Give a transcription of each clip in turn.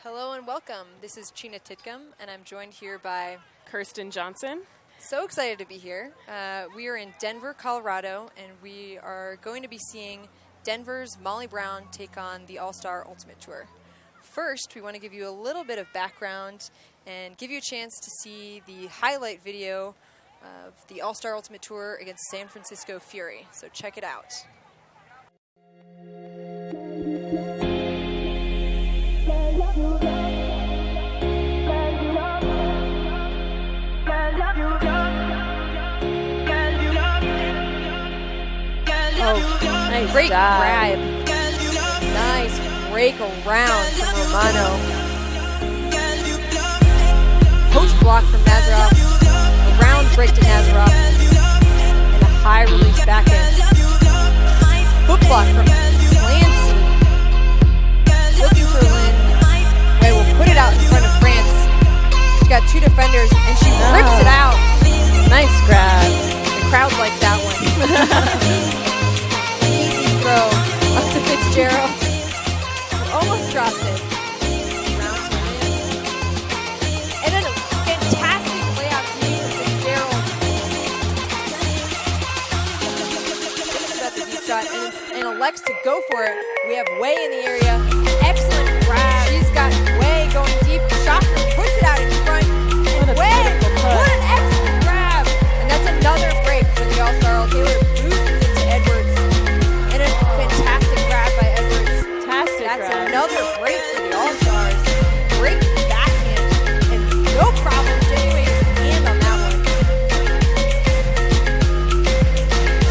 Hello and welcome. This is Chena Titcomb, and I'm joined here by Kirsten Johnson. So excited to be here. We are in Denver, Colorado, and we are going to be seeing Denver's Molly Brown take on the All-Star Ultimate Tour. First, we want to give you a little bit of background and give you a chance to see the highlight video of the All-Star Ultimate Tour against San Francisco Fury. So check it out. Nice Great job. grab. Nice break around from Romano. Post block from Nazarov. A round break to Nazarov. And a high release backhand. Foot block from Clancy. Looking for Lynn. Ray will put it out in front of France. She's got two defenders and she rips it out. Nice grab. The crowd liked that one. Throw up to Fitzgerald. Almost drops it. Round to Lynn. And then a fantastic layout to Fitzgerald. Thinks about the deep shot and elects to go for it. We have Way in the area. Excellent grab. She's got Way going deep. Shocker puts it out in front. Way, what an excellent grab. And that's another break for the All-Star. Taylor boosts it to Edwards. And a fantastic grab by Edwards. That's another break for the All-Stars. Great backhand. And no problem getting his hand on that one.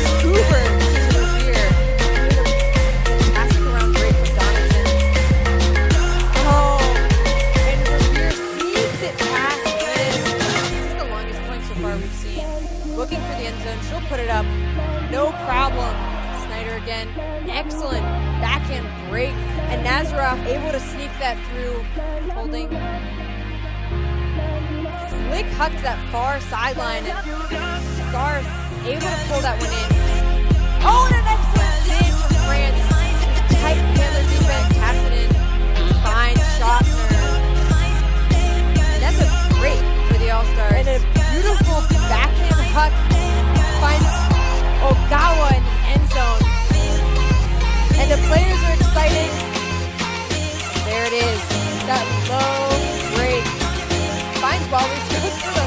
Scuba to Revere. Fantastic around break from Donaldson. Oh, and Revere sneaks it past Lynn. This is the longest point so far we've seen. Looking for the end zone. She'll put it up. No problem. Snyder again. Excellent backhand break. And Nazarov able to sneak that through. Holding. Flick hucked that far sideline. And Scarf able to pull that one in. Oh, and an excellent save from France. Tight handler defense. Taps it in. Finds Schaffner. And that's a break for the All-Stars. And a beautiful backhand huck. Finds Ogawa in the end zone. And the players are excited. There it is. That low break. Finds Walrus. Goes for the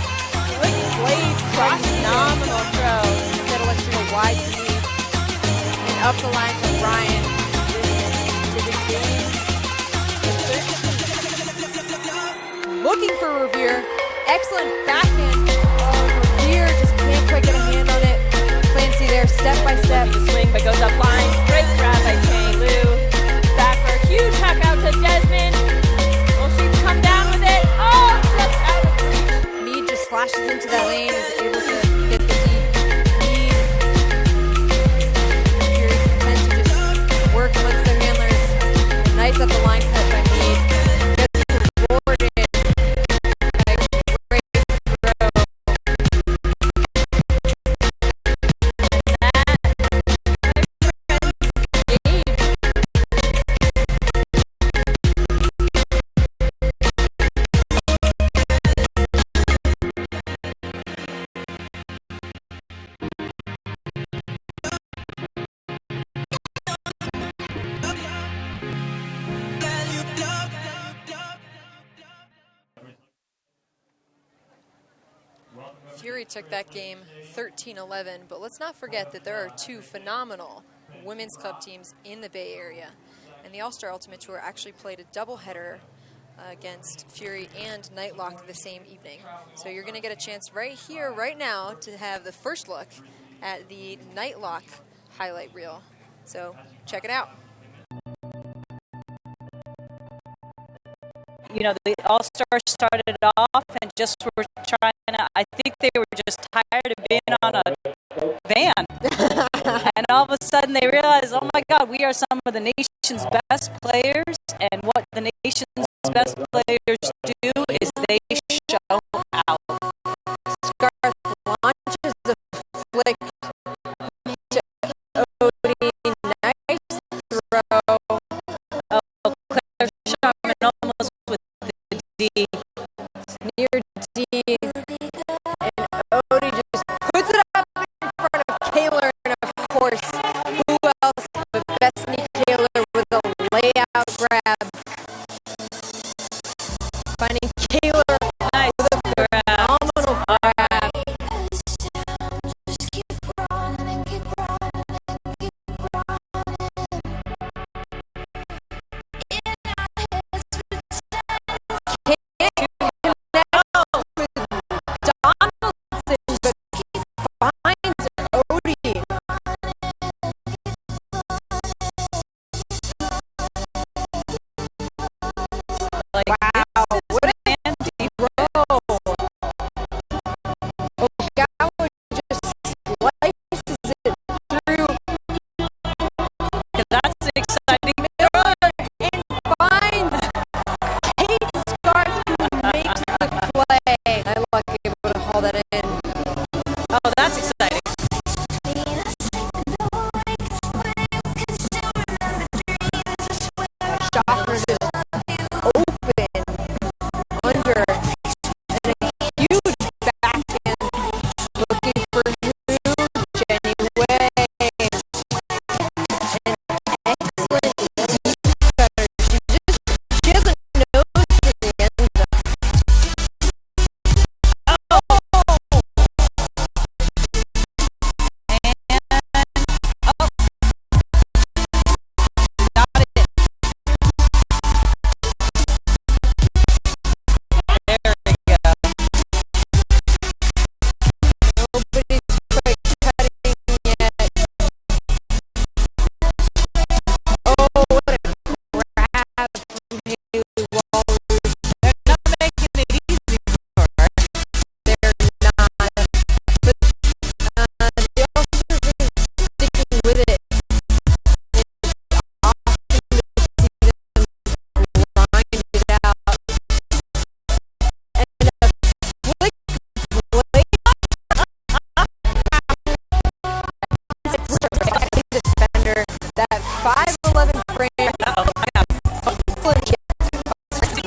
flick blade cross. Phenomenal throw. Instead of letting it go wide to me. And up the line from Ryan. Did the game. Looking for Revere. Excellent backhand. Oh, Revere just can't quite get a hand on it. Clancy there, step by step. Swing, but goes up line. Great grab by Kay Lou. Backer, huge hack out to Desmond. Will she come down with it? Oh, just out of reach. Mead just flashes into that lane, is able to get the deep lead. Fury tends to just work amongst their handlers. Nice at the line cut by Mead. Gets rewarded. Fury took that game 13-11, but let's not forget that there are two phenomenal women's club teams in the Bay Area. And the All-Star Ultimate Tour actually played a doubleheader against Fury and Nightlock the same evening. So you're going to get a chance right here, right now, to have the first look at the Nightlock highlight reel. So check it out. You know, the All-Stars started off and just were trying to, I think they were just tired of being on a van. And all of a sudden they realized, oh my God, we are some of the nation's best players. And what the nation's best players do is they show out. Scarf launches the flick to Odie. Nice throw. Oh, Claire Sharman almost with D. Near D. And Odie just puts it up in front of Kaler. And of course, who else but Bethany Kaler with a layout grab. Finding Kaler Nice with a phenomenal grab. Like, Wow, what a Andy. throw. Ogawa just slices it through That's an exciting throw. and finds Kate Scarth, who makes the play. I luck able to haul that in. Oh, that's exciting. Schaffner just open under and a huge backhand looking for who? Jenny Way. An excellent deep cutter. She doesn't know to the end zone. Got it. There we go. Nobody's quite cutting yet. Oh, what a grab from Haley Wahlers. They're not making it easy for her. They're not. But they also are really sticking with it. It's awesome to see them grind it out. And a flick play. Defender, that 5'11" frame. Oh, I got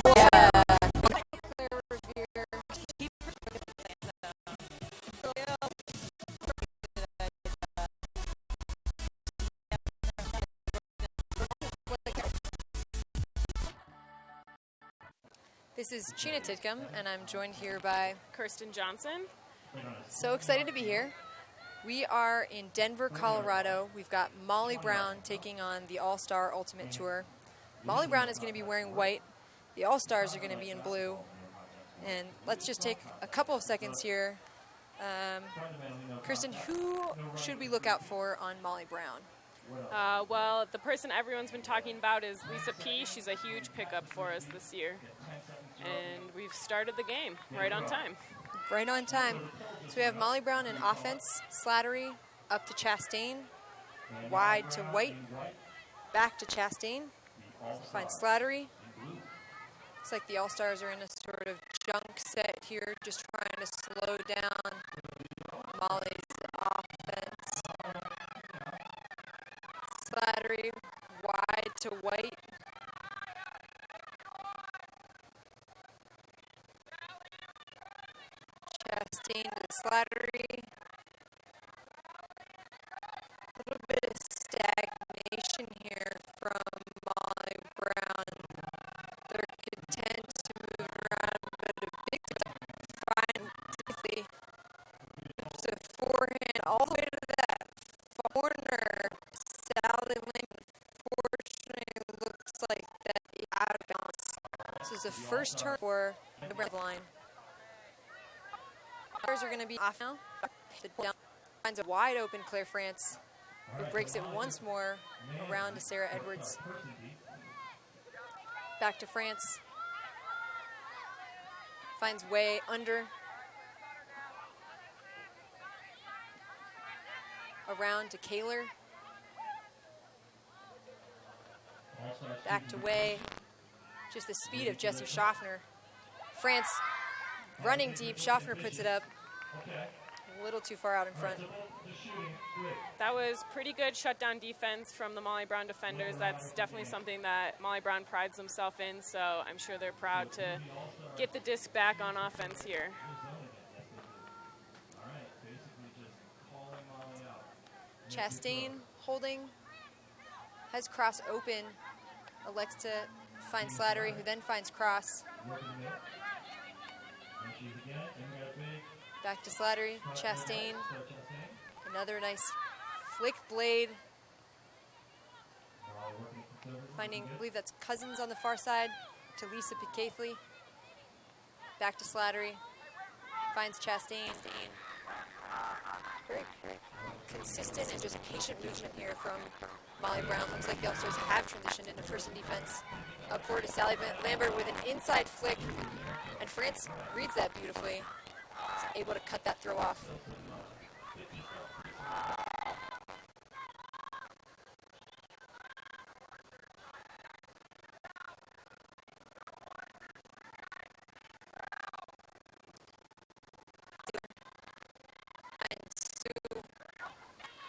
Yeah. Claire Revere. This is Sheena Titcomb, and I'm joined here by Kirsten Johnson. so excited to be here. We are in Denver, Colorado. We've got Molly Brown taking on the All-Star Ultimate Tour. Molly Brown is going to be wearing white. The All-Stars are going to be in blue. And let's just take a couple of seconds here. Kirsten, who should we look out for on Molly Brown? Well, the person everyone's been talking about is Lisa P. She's a huge pickup for us this year. And we've started the game right on time. Right on time. So we have Molly Brown in offense, Slattery up to Chastain, wide to White, back to Chastain, finds Slattery. Looks like the All-Stars are in a sort of junk set here, just trying to slow down Molly's offense. Slattery wide to White. Chastain to Slattery. A little bit of stagnation here from Molly Brown. They're content to move around, but a big fine safely. It's a forehand all the way to that corner. Sally Lehman, fortunately, looks like that is out of bounds. This is the first turn for the Brown line. Others are going to be off now. The down finds a wide open Claire France, who breaks it once more around to Sarah Edwards. Back to France. Finds way under. Around to Kaler. Back to Way. Just the speed of Jessie Schaffner. France running deep. Schaffner puts it up. a little too far out in front. That was pretty good shutdown defense from the Molly Brown defenders. That's definitely something that Molly Brown prides themselves in, so I'm sure they're proud to get the disc back on offense here. Chastain holding, has Cross open, elects to find Slattery, who then finds Cross. Back to Slattery, Chastain, another nice flick blade. Finding, I believe that's Cousins on the far side to Lisa Picaithley. Back to Slattery, finds Chastain. Very consistent and just patient movement here from Molly Brown. Looks like the All-Stars have transitioned into person defense. Up forward to Sally Lambert with an inside flick, and France reads that beautifully. Is able to cut that throw off.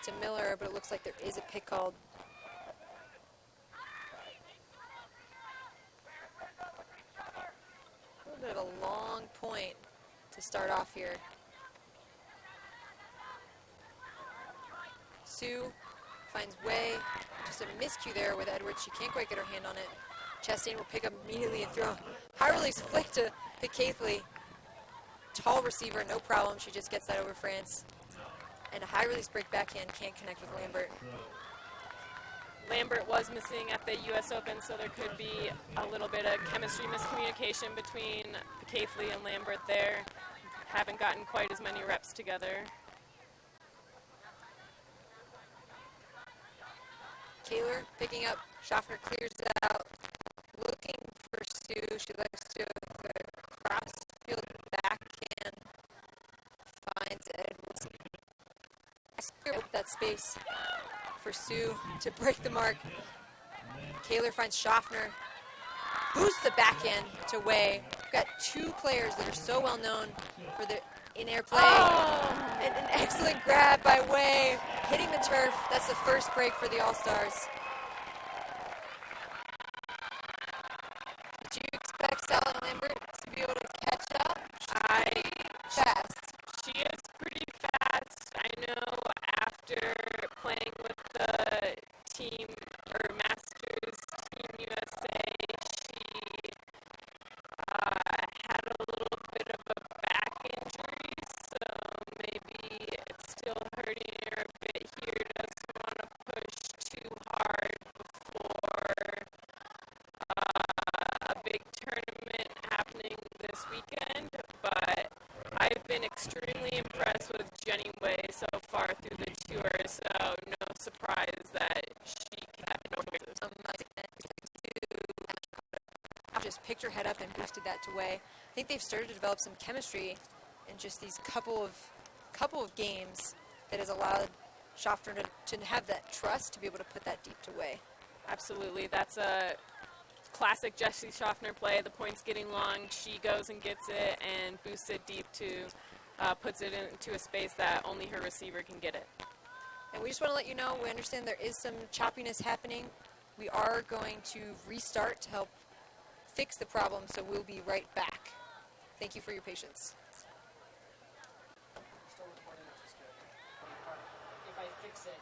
To Miller, but it looks like there is a pick called. A little bit of a long point to start off here. Sue finds Way, just a miscue there with Edwards. She can't quite get her hand on it. Chastain will pick up immediately and throw a high release flick to Picaithley. Tall receiver, no problem. She just gets that over France. And a high release break backhand can't connect with Lambert. Lambert was missing at the U.S. Open, so there could be a little bit of chemistry miscommunication between Picaithley and Lambert there. Haven't gotten quite as many reps together. Kaler picking up. Schaffner clears it out. Looking for Sue. She likes to cross field backhand. Finds Edwards. That space for Sue to break the mark. Kaler finds Schaffner. Boosts the backhand to Way. We've got two players that are so well known for their in-air play. Oh. And an excellent grab by Way, hitting the turf. That's the first break for the All-Stars. Did you expect Sally Lambert to be able to catch up? Fast. She is pretty fast. I know after playing with the team, or Masters Team USA, she had a little bit of a back injury, so maybe it's still hurting her a bit here. Doesn't want to push too hard before a big tournament happening this weekend, but I've been extremely impressed with Jenny Way so far through the tour, so no surprise that she had no choices. Just picked her head up and boosted that to Way. I think they've started to develop some chemistry in just these couple of games that has allowed Schaffner to have that trust to be able to put that deep to Way. Absolutely. That's a classic Jessie Schaffner play. The point's getting long. She goes and gets it and boosts it deep to puts it into a space that only her receiver can get it. And we just want to let you know, we understand there is some choppiness happening. We are going to restart to help fix the problem, so we'll be right back. Thank you for your patience. Still recording, which is good. If I fix it,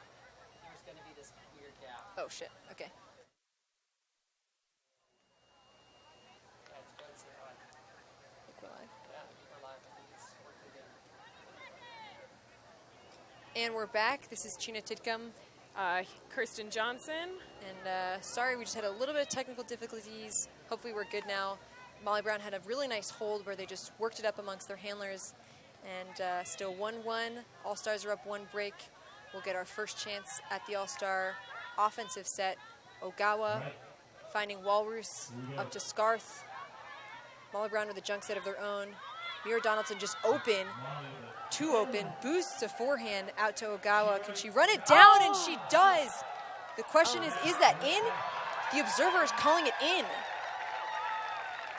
there's going to be this weird gap. Oh, shit. Okay. And we're back. This is Chena Tidcombe. Kirsten Johnson. And sorry, we just had a little bit of technical difficulties. Hopefully we're good now. Molly Brown had a really nice hold where they just worked it up amongst their handlers. And still 1-1. All-Stars are up one break. We'll get our first chance at the All-Star offensive set. Ogawa finding Walrus up to Scarth. Molly Brown with a junk set of their own. Mira Donaldson just open. Too open. Boosts a forehand out to Ogawa. Can she run it down? And she does. The question is that in? The observer is calling it in.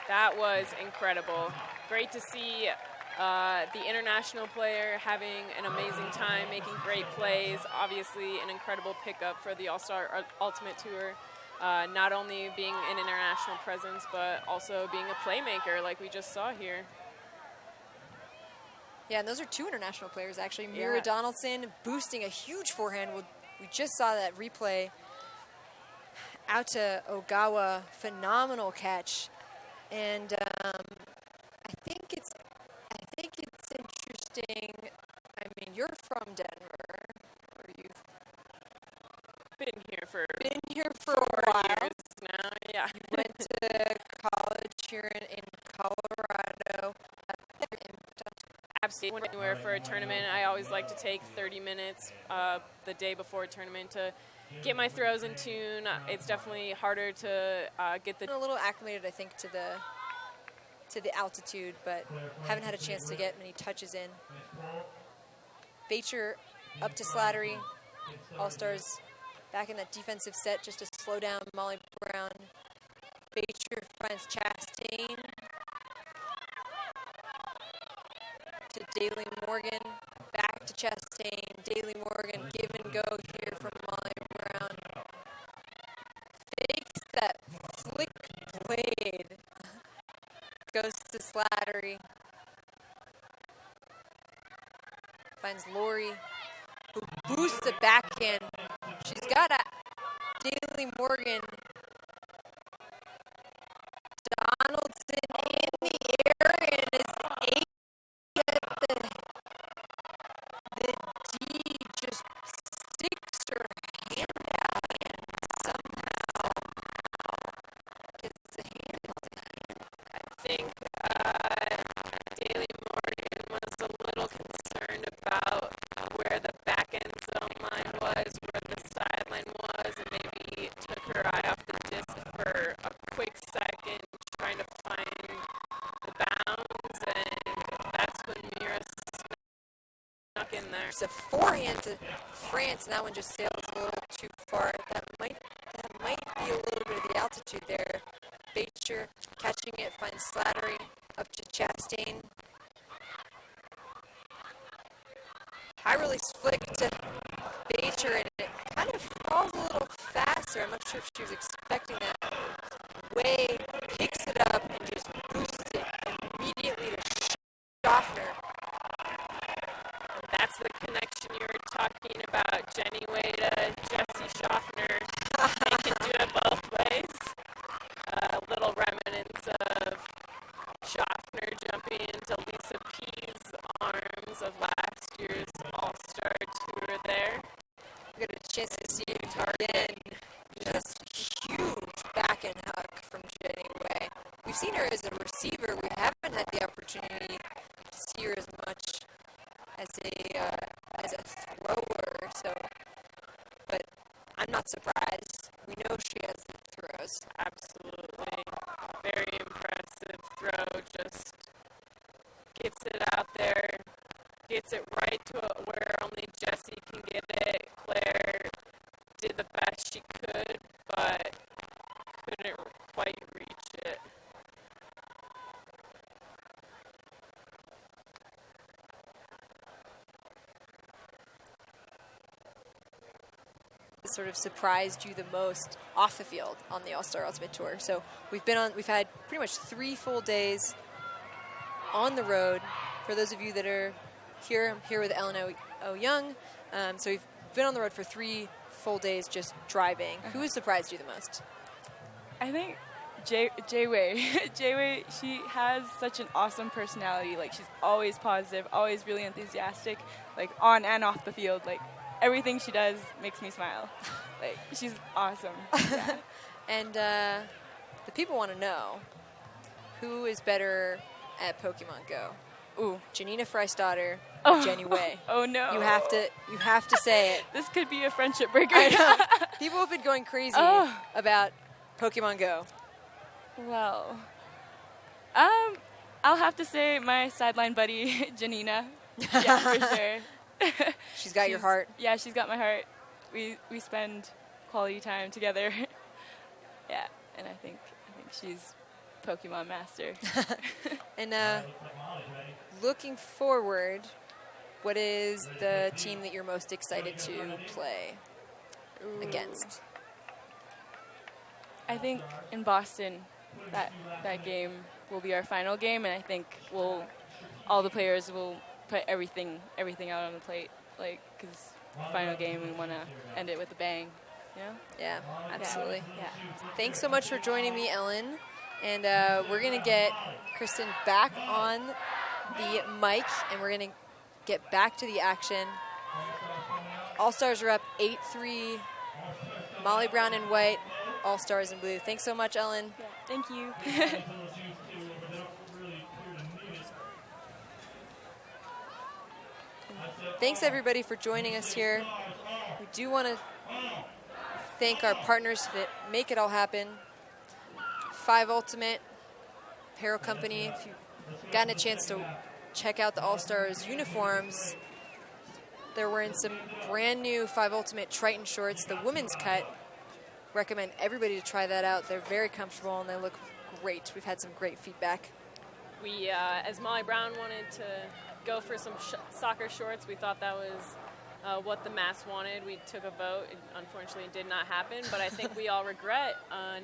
That was incredible. Great to see the international player having an amazing time, making great plays. Obviously, an incredible pickup for the All-Star Ultimate Tour. Not only being an international presence, but also being a playmaker like we just saw here. Yeah, and those are two international players, actually. Mira Yes. Donaldson boosting a huge forehand. We just saw that replay. Out to Ogawa, phenomenal catch. And I think it's interesting. I mean, you're from Denver, or you've Been here for a while. years now. Yeah. You went to college here in Colorado. Absolutely. Anywhere for a tournament, I always like to take 30 minutes the day before a tournament to get my throws in tune. It's definitely harder to get the A little acclimated, I think, to the altitude, but haven't had a chance to get many touches in. Bacher up to Slattery. All-Stars back in that defensive set just to slow down Molly Brown. Bacher finds Chastain. To Daly Morgan. Back to Chastain. Daly Morgan, give and go here from Molly Brown. Fakes that flick blade. Goes to Slattery. Finds Lori, who boosts the backhand. She's got a Daly Morgan. Donaldson in the air and is able at the D just sticks her hand out and somehow gets the hand. I think Daly Morgan was a little concerned about where the back end zone line was, where the sideline was, and maybe took her eye off the disc for a quick second, trying to find the bounds, and that's when Mira snuck in there. It's a forehand to France, and that one just sails a little too far. That might be a little bit of the altitude there. Bacher catching it, finds Slattery up to Chastain. High release flick to Bacher, and it kind of falls a little faster. I'm not sure if she was expecting that. Way picks it up and just boosts it immediately to Schaffner. That's the connection you were talking about, Jenny Way to Jessie Schaffner. They can do it both ways. A little remnants of Schaffner jumping into Lisa P's arms of last year's All-Star Tour there. We got a chance to see it again. Just huge back and hook from Jenny Way. We've seen her as a receiver. We haven't had the opportunity to see her as much as a thrower. So, but I'm not surprised. We know she has the throws. Absolutely. Very impressive throw. Just gets it out there. Gets it right to where only Jessie can get it. Claire did the best she could, but couldn't quite reach it. Sort of surprised you the most off the field on the All-Star Ultimate Tour? So we've had pretty much 3 full days on the road. For those of you that are here, I'm here with Ellen O. Young. So we've been on the road for 3 full days just driving. Who has surprised you the most? I think Jay-Wei. Jay-Wei, she has such an awesome personality. Like, she's always positive, always really enthusiastic, like, on and off the field. Like, everything she does makes me smile. Like, she's awesome. Yeah. And the people want to know, who is better at Pokemon Go? Ooh. Janina Freistadter, Oh. Jenny Way. Oh, no. You have to say it. This could be a friendship breaker. I know. People have been going crazy about Pokemon Go. Well, I'll have to say my sideline buddy, Janina. Yeah, for sure. She's got your heart. Yeah, she's got my heart. We spend quality time together. Yeah, and I think she's Pokemon Master. And looking forward, what is the team that you're most excited to play against? I think in Boston, that game will be our final game, and I think all the players will put everything out on the plate, like, because final game we want to end it with a bang. Yeah, absolutely. Yeah. Thanks so much for joining me, Ellen. And we're going to get Kristen back on the mic, and we're going to get back to the action. All-Stars are up 8-3. Molly Brown in white, All-Stars in blue. Thanks so much, Ellen. Yeah, thank you. Thanks, everybody, for joining us here. We do want to thank our partners that make it all happen. 5 Ultimate Apparel Company. If you've gotten a chance to check out the All-Stars uniforms, they're wearing some brand new 5 Ultimate Triton shorts, the women's cut. Recommend everybody to try that out. They're very comfortable and they look great. We've had some great feedback. We, as Molly Brown wanted to go for some soccer shorts, we thought that was what the mass wanted. We took a vote. It unfortunately did not happen, but I think we all regret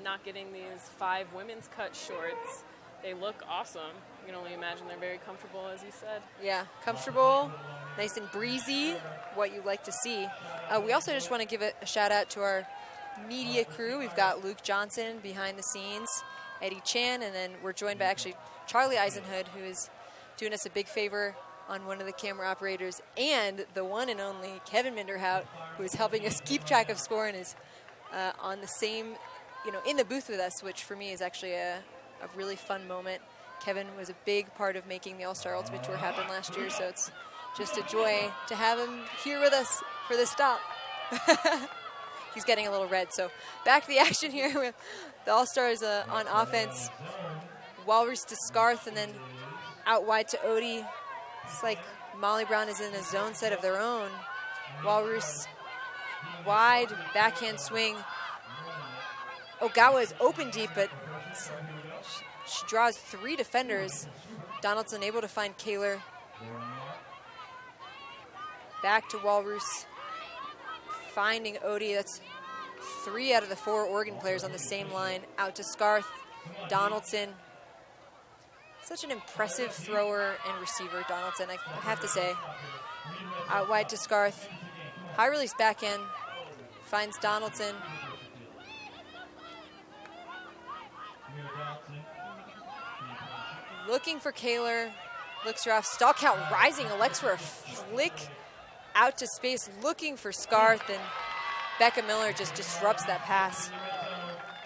not getting these 5 women's cut shorts. They look awesome. You can only imagine they're very comfortable, as you said. Yeah, comfortable, nice and breezy, what you like to see. We also just want to give a shout out to our media crew. We've got Luke Johnson behind the scenes, Eddie Chan, and then we're joined by actually Charlie Eisenhood, who is doing us a big favor on one of the camera operators, and the one and only Kevin Minderhout, who is helping us keep track of score and is on the same, in the booth with us, which for me is actually a really fun moment. Kevin was a big part of making the All-Star Ultimate Tour happen last year, so it's just a joy to have him here with us for this stop. He's getting a little red, so back to the action here with the All-Stars on offense. Walrus to Scarth, and then out wide to Odie. It's like Molly Brown is in a zone set of their own. Walrus wide, backhand swing. Ogawa is open deep, but she draws 3 defenders. Donaldson able to find Kaler. Back to Walrus. Finding Odie. That's 3 out of the 4 Oregon players on the same line. Out to Scarth. Donaldson. Such an impressive thrower and receiver, Donaldson, I have to say. Out wide to Scarth. High release backhand. Finds Donaldson. Looking for Kaler. Looks her off. Stall count rising. Elects for a flick out to space. Looking for Scarth. And Becca Miller just disrupts that pass.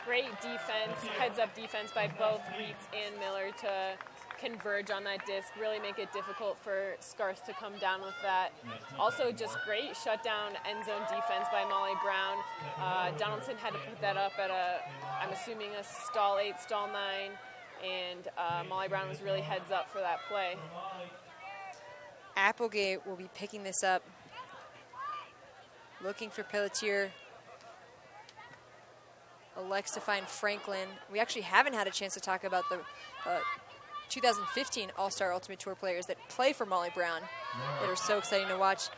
Great defense, heads-up defense by both Reitz and Miller to converge on that disc, really make it difficult for Scarth to come down with that. Also, just great shutdown end zone defense by Molly Brown. Donaldson had to put that up at I'm assuming a stall 8, stall 9, and Molly Brown was really heads up for that play. Applegate will be picking this up. Looking for Pelletier. Elects to find Franklin. We actually haven't had a chance to talk about the 2015 All-Star Ultimate Tour players that play for Molly Brown that are so exciting to watch.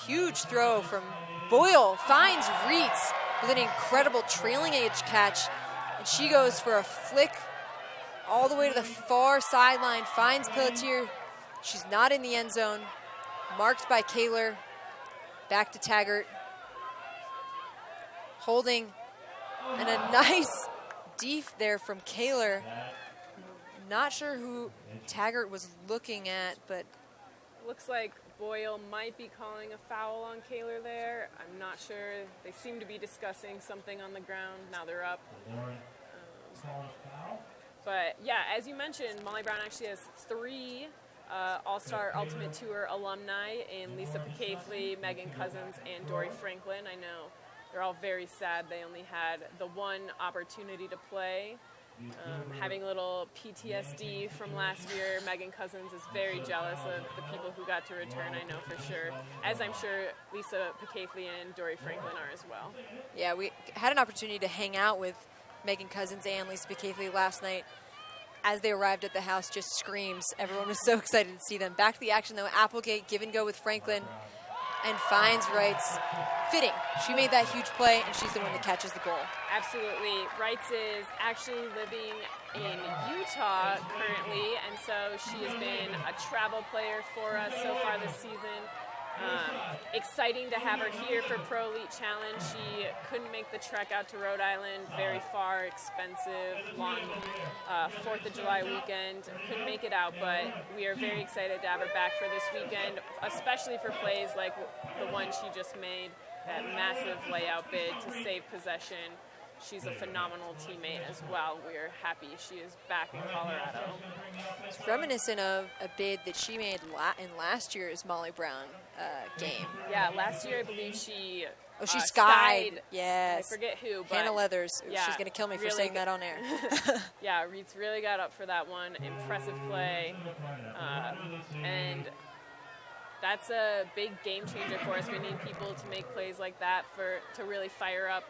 Huge throw from Boyle. Finds Reitz with an incredible trailing edge catch. And she goes for a flick all the way to the far sideline. Finds Pelletier. She's not in the end zone. Marked by Kaler. Back to Taggart. Holding. And a nice def there from Kaler. Not sure who Taggart was looking at, but looks like Boyle might be calling a foul on Kaler there. I'm not sure. They seem to be discussing something on the ground. Now they're up. But yeah, as you mentioned, Molly Brown actually has 3 All-Star Ultimate Tour alumni in Lisa Pacafley, Megan Cousins, and Dory Franklin. I know they're all very sad they only had the one opportunity to play. Having a little PTSD from last year, Megan Cousins is very jealous of the people who got to return, I know for sure, as I'm sure Lisa Pacafley and Dory Franklin are as well. Yeah, we had an opportunity to hang out with Megan Cousins and Lisa Pacafley last night. as they arrived at the house, just screams. Everyone was so excited to see them. Back to the action, though. Applegate, give and go with Franklin. And finds Wrights fitting. She made that huge play, and she's the one that catches the goal. Absolutely. Wrights is actually living in Utah currently, and so she has been a travel player for us so far this season. Exciting to have her here for Pro Elite Challenge. She couldn't make the trek out to Rhode Island, very far, expensive, long 4th of July weekend. Couldn't make it out, but we are very excited to have her back for this weekend, especially for plays like the one she just made, that massive layout bid to save possession. She's a phenomenal teammate as well. We're happy she is back in Colorado. It's reminiscent of a bid that she made in last year's Molly Brown game. Yeah, last year I believe she skied. Yes. I forget who, but Hannah Leathers. Yeah, she's going to kill me for really saying that on air. Yeah, Reeds really got up for that one. Impressive play. And that's a big game changer for us. We need people to make plays like that to really fire up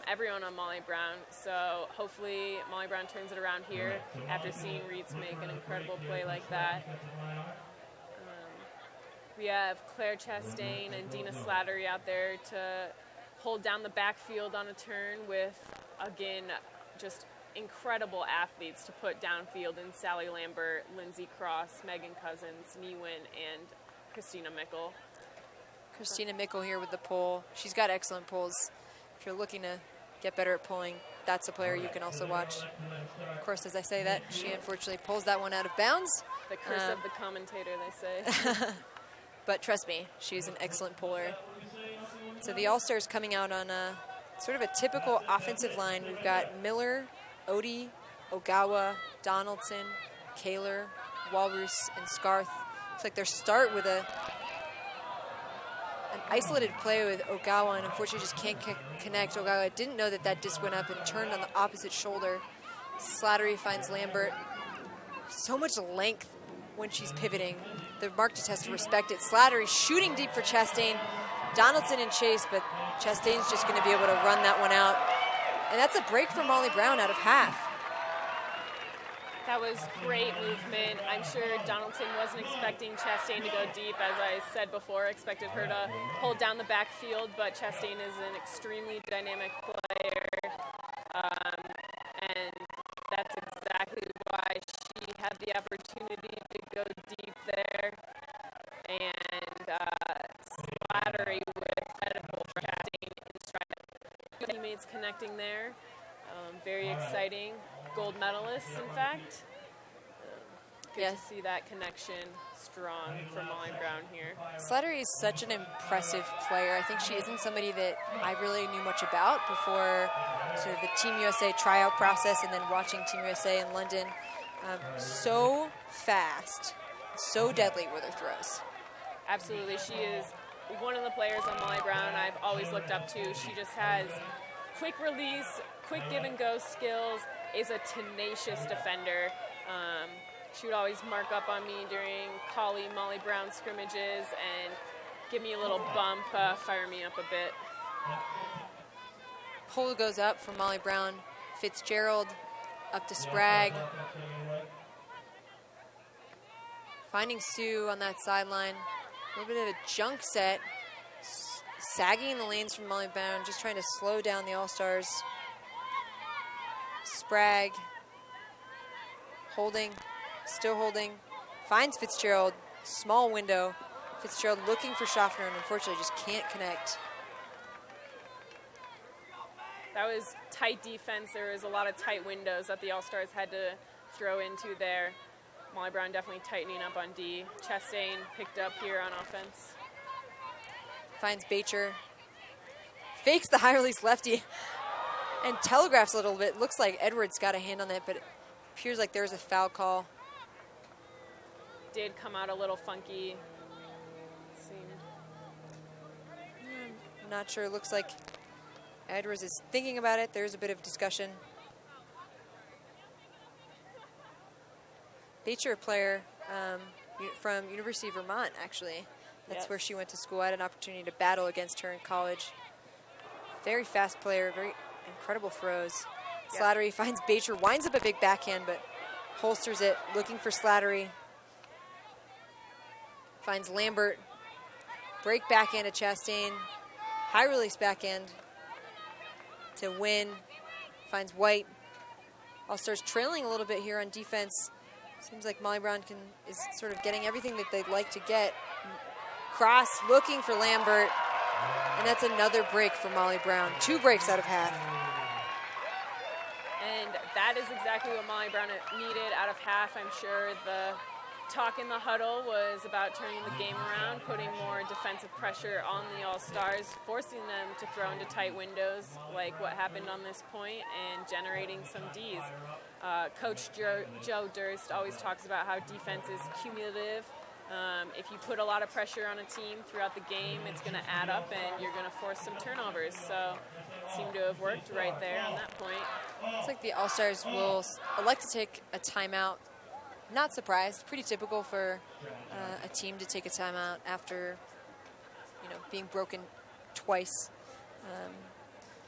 everyone on Molly Brown. So hopefully Molly Brown turns it around here after seeing Reeds make an incredible play like that. We have Claire Chastain and Dina Slattery out there to hold down the backfield on a turn with, again, just incredible athletes to put downfield in Sally Lambert, Lindsay Cross, Megan Cousins, Newin, and Christina Mickle. Christina Mickle here with the pull. She's got excellent pulls. If you're looking to get better at pulling, that's a player you can also watch. Of course, as I say that, she unfortunately pulls that one out of bounds. The curse of the commentator, they say. But trust me, she's an excellent puller. So the All-Stars coming out on a sort of a typical offensive line. We've got Miller, Odie, Ogawa, Donaldson, Kaler, Walrus, and Scarth. Looks like their start with an isolated play with Ogawa, and unfortunately just can't connect. Ogawa didn't know that disc went up and turned on the opposite shoulder. Slattery finds Lambert. So much length when she's pivoting. The mark just has to respect it. Slattery shooting deep for Chastain. Donaldson in chase, but Chastain's just going to be able to run that one out. And that's a break for Molly Brown out of half. That was great movement. I'm sure Donaldson wasn't expecting Chastain to go deep. As I said before, expected her to hold down the backfield, but Chastain is an extremely dynamic player. And that's exactly why she had the opportunity to go deep there. And Slattery with edible for Chastain in stride. Teammates connecting there. Very exciting. Gold medalists, in fact. Good to see that connection strong for Molly Brown here. Slattery is such an impressive player. I think she isn't somebody that I really knew much about before sort of the Team USA tryout process and then watching Team USA in London. So fast, so deadly with her throws. Absolutely. She is one of the players on Molly Brown I've always looked up to. She just has quick release, quick give and go skills, is a tenacious defender. She would always mark up on me during Molly Brown scrimmages and give me a little bump, fire me up a bit. Pull goes up from Molly Brown. Fitzgerald up to Sprague. Finding Sue on that sideline. A little bit of a junk set. Sagging in the lanes from Molly Brown, just trying to slow down the All-Stars. Sprague holding, still holding. Finds Fitzgerald, small window. Fitzgerald looking for Schaffner and unfortunately just can't connect. That was tight defense. There was a lot of tight windows that the All-Stars had to throw into there. Molly Brown definitely tightening up on D. Chastain picked up here on offense. Finds Bacher. Fakes the high release lefty and telegraphs a little bit. Looks like Edwards got a hand on that, but it appears like there's a foul call. Did come out a little funky. I'm not sure. It looks like Edwards is thinking about it. There's a bit of discussion. Bacher, a player from University of Vermont, actually. That's where she went to school. I had an opportunity to battle against her in college. Very fast player, very incredible throws. Slattery finds Bacher, winds up a big backhand, but holsters it, looking for Slattery. Finds Lambert. Break backhand to Chastain. High release backhand to Win. Finds White. All-Stars trailing a little bit here on defense. Seems like Molly Brown is sort of getting everything that they'd like to get. Cross looking for Lambert. And that's another break for Molly Brown. 2 breaks out of half. And that is exactly what Molly Brown needed out of half. I'm sure the talk in the huddle was about turning the game around, putting more defensive pressure on the All-Stars, forcing them to throw into tight windows like what happened on this point, and generating some Ds. Coach Joe Durst always talks about how defense is cumulative. If you put a lot of pressure on a team throughout the game, it's going to add up and you're going to force some turnovers. So it seemed to have worked right there on that point. Looks like the All-Stars will elect to take a timeout. Not surprised. Pretty typical for a team to take a timeout after, being broken twice.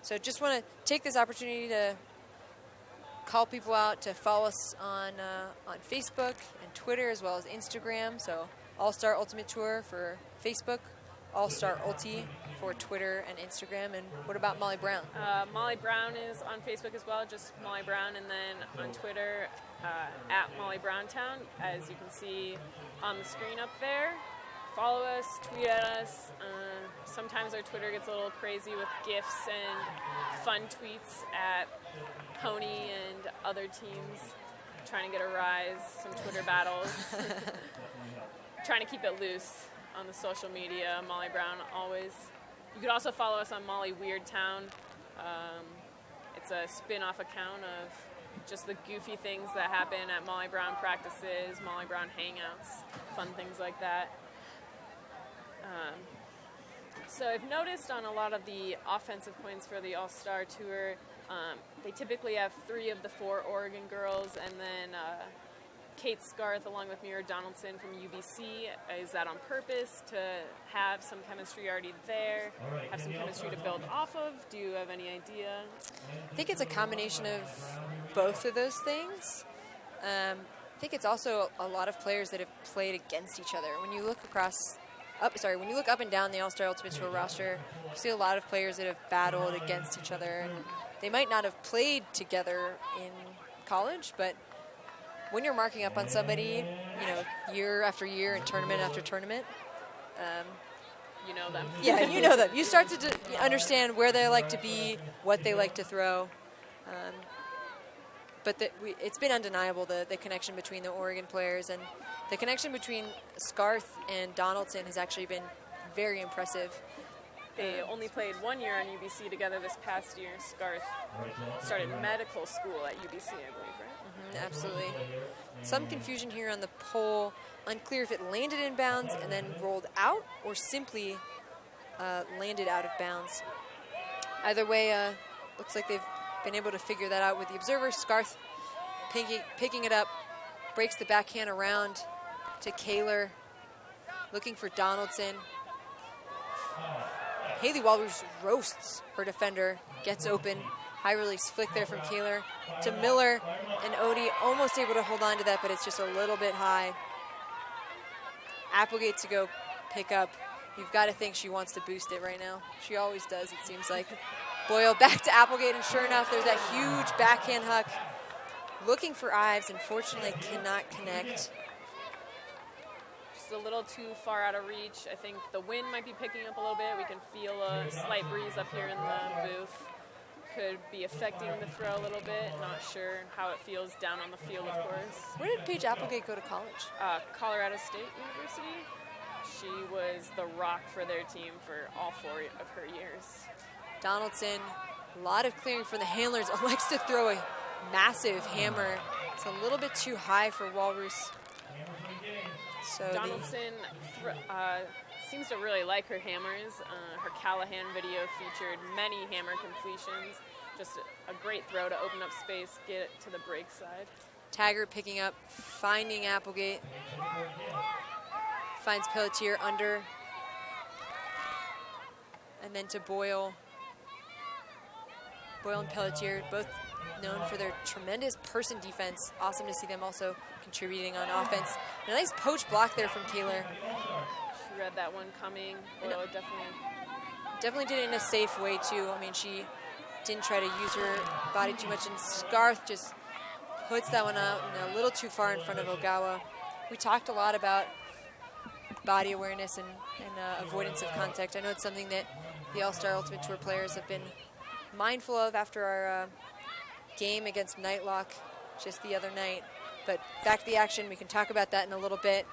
So just want to take this opportunity to call people out to follow us on Facebook and Twitter as well as Instagram. So All-Star Ultimate Tour for Facebook, All-Star Ulti for Twitter and Instagram. And what about Molly Brown? Molly Brown is on Facebook as well, just Molly Brown, and then on Twitter at Molly Browntown, as you can see on the screen up there. Follow us, tweet at us. Sometimes our Twitter gets a little crazy with GIFs and fun tweets at Pony and other teams, trying to get a rise, some Twitter battles. Trying to keep it loose on the social media. Molly Brown always. You could also follow us on Molly Weirdtown. It's a spin-off account of just the goofy things that happen at Molly Brown practices, Molly Brown hangouts, fun things like that. So I've noticed on a lot of the offensive points for the All-Star Tour, they typically have 3 of the 4 Oregon girls, and then Kate Scarth along with Mira Donaldson from UBC. Is that on purpose to have some chemistry already there, have some chemistry to build off of? Do you have any idea? I think it's a combination of both of those things. I think it's also a lot of players that have played against each other. When you look when you look up and down the All-Star Ultimate Tour roster, you see a lot of players that have battled against each other. And they might not have played together in college, but when you're marking up on somebody, year after year and tournament after tournament, you know them. Yeah, you know them. You start to understand where they like to be, what they like to throw. But it's been undeniable, the connection between the Oregon players, and the connection between Scarth and Donaldson has actually been very impressive. They only played 1 year on UBC together this past year. Scarth started medical school at UBC, I believe, right? Absolutely. Some confusion here on the pole. Unclear if it landed in bounds and then rolled out or simply landed out of bounds. Either way, looks like they've been able to figure that out with the observer. Scarth picking it up, breaks the backhand around to Kaler, looking for Donaldson. Haley Walrus roasts her defender, gets open. High release flick there from Kaler to Miller, and Odie almost able to hold on to that, but it's just a little bit high. Applegate to go pick up. You've got to think she wants to boost it right now. She always does, it seems like. Boyle back to Applegate, and sure enough, there's that huge backhand huck. Looking for Ives, unfortunately cannot connect. Just a little too far out of reach. I think the wind might be picking up a little bit. We can feel a slight breeze up here in the booth. Could be affecting the throw a little bit. Not sure how it feels down on the field, of course. Where did Paige Applegate go to college? Colorado State University. She was the rock for their team for all 4 of her years. Donaldson, a lot of clearing for the handlers. Likes to throw a massive hammer. It's a little bit too high for Walrus. So Donaldson seems to really like her hammers. Her Callahan video featured many hammer completions. Just a great throw to open up space, get it to the break side. Taggart picking up, finding Applegate. Finds Pelletier under. And then to Boyle. Boyle and Pelletier both known for their tremendous person defense. Awesome to see them also contributing on offense. And a nice poach block there from Kaler. She read that one coming. Boyle Definitely did it in a safe way, too. I mean, she didn't try to use her body too much, and Scarth just puts that one out and a little too far in front of Ogawa. We talked a lot about body awareness and avoidance of contact. I know it's something that the All-Star Ultimate Tour players have been mindful of after our game against Nightlock just the other night. But back to the action, we can talk about that in a little bit.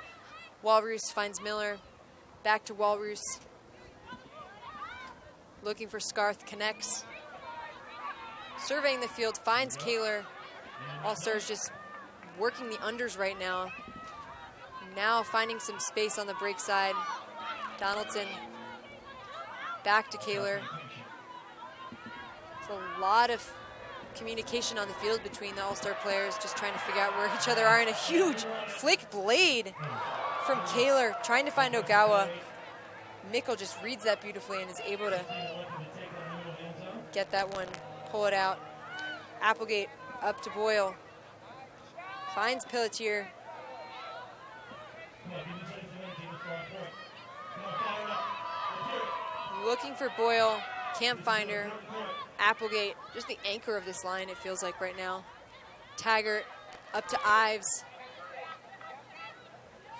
Walrus finds Miller, back to Walrus. Looking for Scarth, connects. Surveying the field, finds Kaler. All-Stars just working the unders right now. Now finding some space on the break side. Donaldson back to Kaler. There's a lot of communication on the field between the All-Star players, just trying to figure out where each other are, and a huge flick blade from Kaler, trying to find Ogawa. Mikkel just reads that beautifully and is able to get that one, pull it out. Applegate up to Boyle. Finds Pelletier. Looking for Boyle, can't find her. Applegate, just the anchor of this line, it feels like right now. Taggart up to Ives.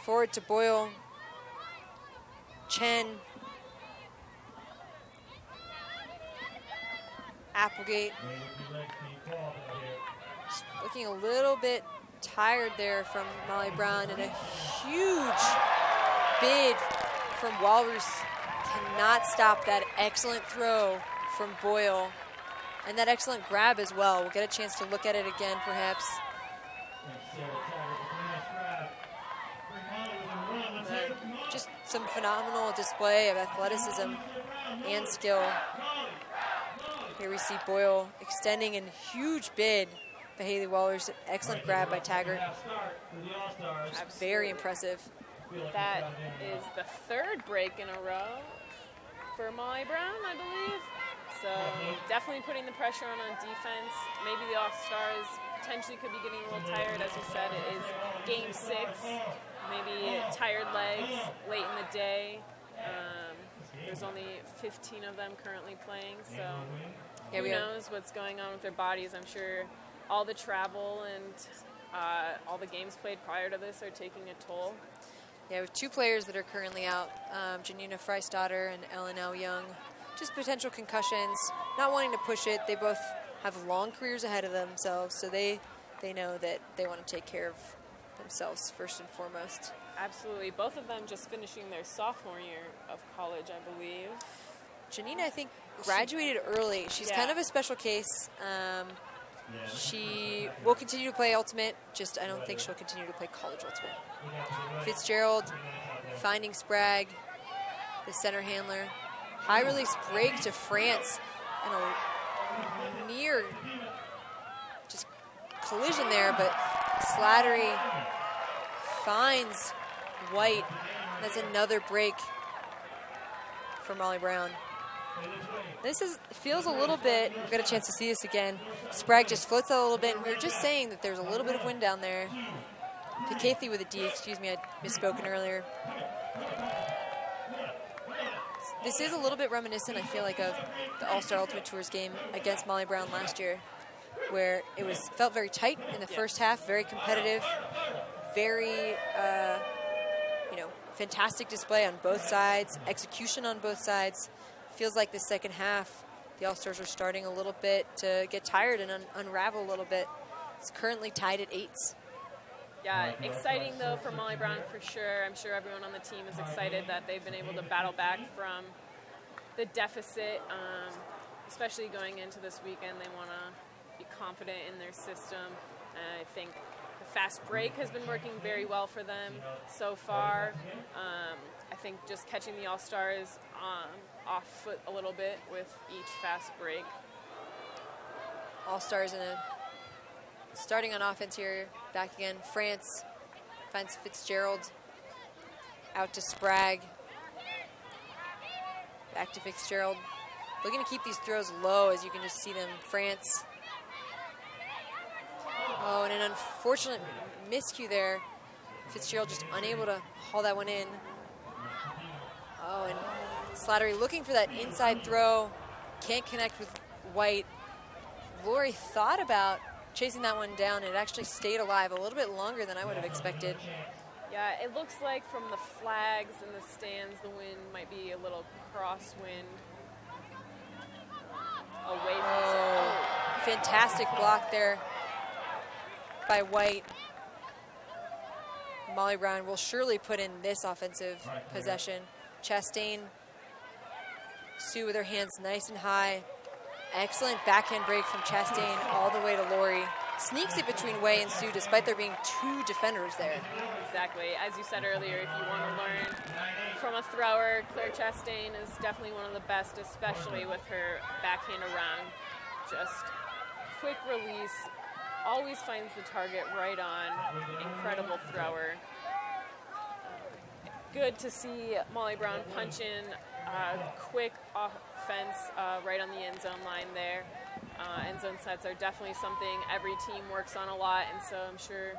Forward to Boyle. Chen. Applegate. Just looking a little bit tired there from Molly Brown, and a huge bid from Walrus. Cannot stop that excellent throw from Boyle, and that excellent grab as well. We'll get a chance to look at it again, perhaps. Just some phenomenal display of athleticism and skill. Here we see Boyle extending a huge bid by Haley Walrus. Excellent grab by Taggart. Very impressive. That is the third break in a row for Molly Brown, I believe. So definitely putting the pressure on defense. Maybe the All-Stars potentially could be getting a little tired. As we said, it is game 6. Maybe tired legs late in the day. There's only 15 of them currently playing, so who knows what's going on with their bodies. I'm sure all the travel and all the games played prior to this are taking a toll. Yeah, with 2 players that are currently out, Janina Freistadter and Ellen L. Young. Just potential concussions, not wanting to push it. They both have long careers ahead of themselves, so they know that they want to take care of themselves first and foremost. Absolutely. Both of them just finishing their sophomore year of college, I believe. Janina, I think, graduated early. She's kind of a special case. She will continue to play Ultimate, just I don't think she'll continue to play college Ultimate. Fitzgerald finding Sprague, the center handler. High release break to France, and a near just collision there, but Slattery finds White. That's another break for Molly Brown. This feels a little bit, we've got a chance to see this again. Sprague just floats out a little bit, and we were just saying that there's a little bit of wind down there. Picathi with a D, excuse me, I'd misspoken earlier. This is a little bit reminiscent, I feel like, of the All-Star Ultimate Tours game against Molly Brown last year, where it felt very tight in the first half, very competitive, very, fantastic display on both sides, execution on both sides. Feels like the second half, the All-Stars are starting a little bit to get tired and unravel a little bit. It's currently tied at 8s. Yeah, exciting though for Molly Brown for sure. I'm sure everyone on the team is excited that they've been able to battle back from the deficit, especially going into this weekend. They want to be confident in their system. I think the fast break has been working very well for them so far. I think just catching the All-Stars off foot a little bit with each fast break. All-Stars starting on offense here, back again. France finds Fitzgerald, out to Sprague. Back to Fitzgerald. Looking to keep these throws low, as you can just see them. France Oh, and an unfortunate miscue there. Fitzgerald just unable to haul that one in. Oh, and Slattery looking for that inside throw. Can't connect with White. Lori thought about chasing that one down. It actually stayed alive a little bit longer than I would have expected. Yeah, it looks like from the flags in the stands, the wind might be a little crosswind away from Fantastic block there by White. Molly Brown will surely put in this offensive possession. Chastain, Sue with her hands nice and high. Excellent backhand break from Chastain all the way to Lori. Sneaks it between Wei and Sue despite there being two defenders there. Exactly. As you said earlier, if you want to learn from a thrower, Claire Chastain is definitely one of the best, especially with her backhand around. Just quick release, always finds the target right on. Incredible thrower. Good to see Molly Brown punch in quick offense right on the end zone line there. End zone sets are definitely something every team works on a lot, and so I'm sure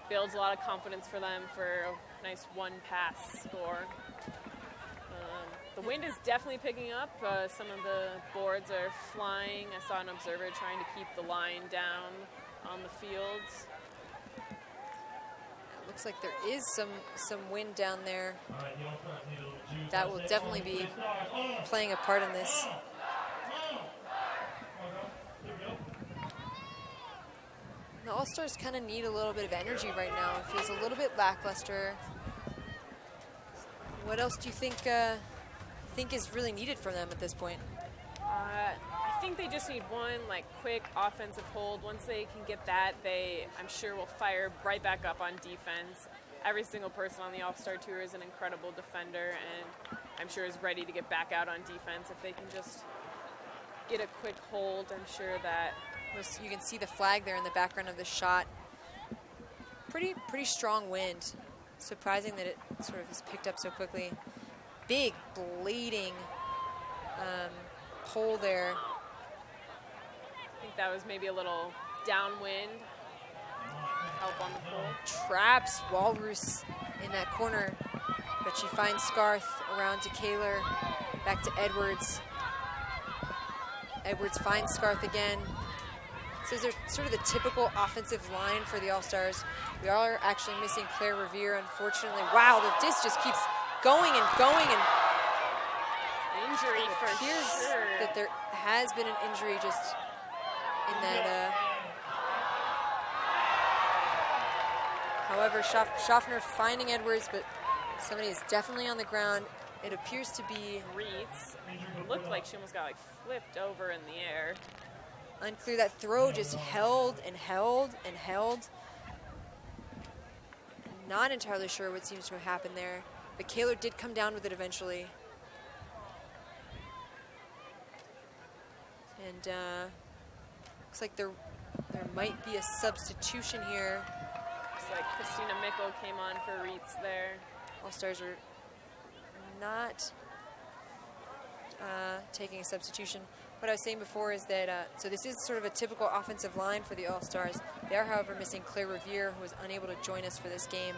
builds a lot of confidence for them for a nice one-pass score. The wind is definitely picking up. Some of the boards are flying. I saw an observer trying to keep the line down on the field. It looks like there is some wind down there. That will definitely be playing a part in this. The All-Stars kind of need a little bit of energy right now. It feels a little bit lackluster. What else do you think is really needed from them at this point? I think they just need one quick offensive hold. Once they can get that, I'm sure will fire right back up on defense. Every single person on the All-Star Tour is an incredible defender, and I'm sure is ready to get back out on defense. If they can just get a quick hold, I'm sure that you can see the flag there in the background of the shot. Pretty strong wind. Surprising that it sort of is picked up so quickly. Big bleeding pole there. I think that was maybe a little downwind. Help on the pole. Traps Walrus in that corner, but she finds Scarth around to Kaler. Back to Edwards. Edwards finds Scarth again. So these are sort of the typical offensive line for the All-Stars. We are actually missing Claire Revere, unfortunately. Wow, the disc just keeps going and going, and injury it for appears sure. that there has been an injury just in that. However, Schaffner finding Edwards, but somebody is definitely on the ground. It appears to be Reitz. It looked like she almost got flipped over in the air. unclear. That throw just held and held and held. Not entirely sure what seems to have happened there, but Kaler did come down with it eventually. And looks like there might be a substitution here. Looks like Christina Mickle came on for Reitz there. All-Stars are not taking a substitution. What I was saying before is that, so this is sort of a typical offensive line for the All-Stars. They are, however, missing Claire Revere, who was unable to join us for this game.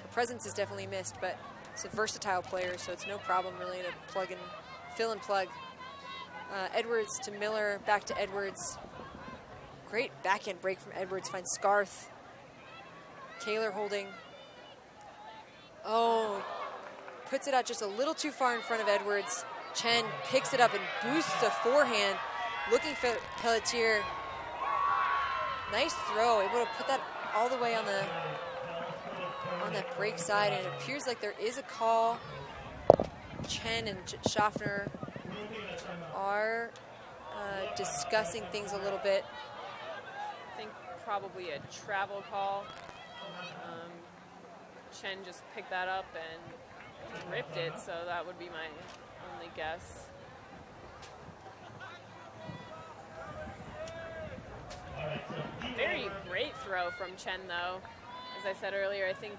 Her presence is definitely missed, but it's a versatile player, so it's no problem really to plug and fill and plug. Edwards to Miller, back to Edwards. Great backhand break from Edwards, finds Scarth. Kaler holding. Oh, puts it out just a little too far in front of Edwards. Chen picks it up and boosts a forehand, looking for Pelletier. Nice throw, able to put that all the way on that break side, and it appears like there is a call. Chen and Schaffner are discussing things a little bit. I think probably a travel call. Chen just picked that up and ripped it, so that would be my only guess. Very great throw from Chen, though. As I said earlier, I think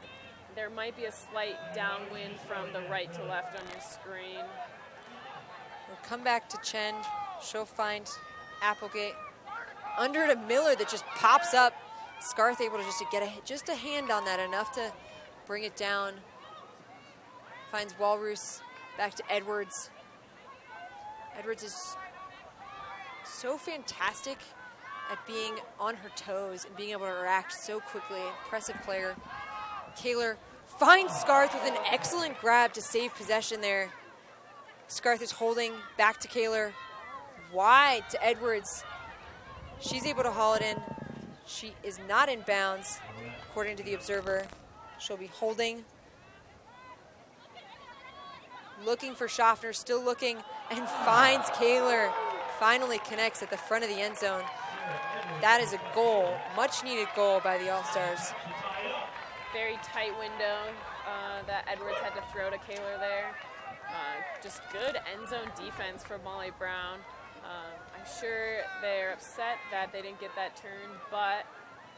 there might be a slight downwind from the right to left on your screen. We'll come back to Chen. She'll find Applegate. under to Miller that just pops up. Scarth able to just to get just a hand on that, enough to bring it down. Finds Walrus, back to Edwards. Edwards is so fantastic at being on her toes and being able to react so quickly. Impressive player. Kaler finds Scarth with an excellent grab to save possession there. Scarth is holding back to Kaler. Wide to Edwards. She's able to haul it in. She is not in bounds, according to the observer. She'll be holding. Looking for Schaffner, still looking, and finds Kaler. Finally connects at the front of the end zone. That is a goal, much needed goal by the All-Stars. Very tight window that Edwards had to throw to Kaler there. Just good end zone defense for Molly Brown. I'm sure they're upset that they didn't get that turn, but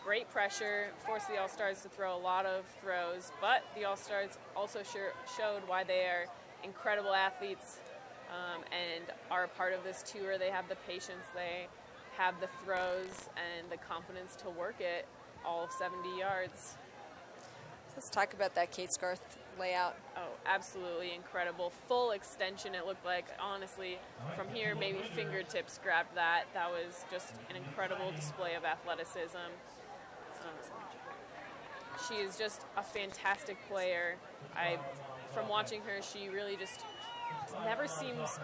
great pressure, forced the All-Stars to throw a lot of throws, but the All-Stars also showed why they are incredible athletes and are a part of this tour. They have the patience, they have the throws and the confidence to work it all 70 yards. Let's talk about that Kate Scarth layout. Oh, absolutely incredible. Full extension, it looked like. Honestly, from here, maybe fingertips grabbed that. That was just an incredible display of athleticism. She is just a fantastic player. From watching her, she really just never seems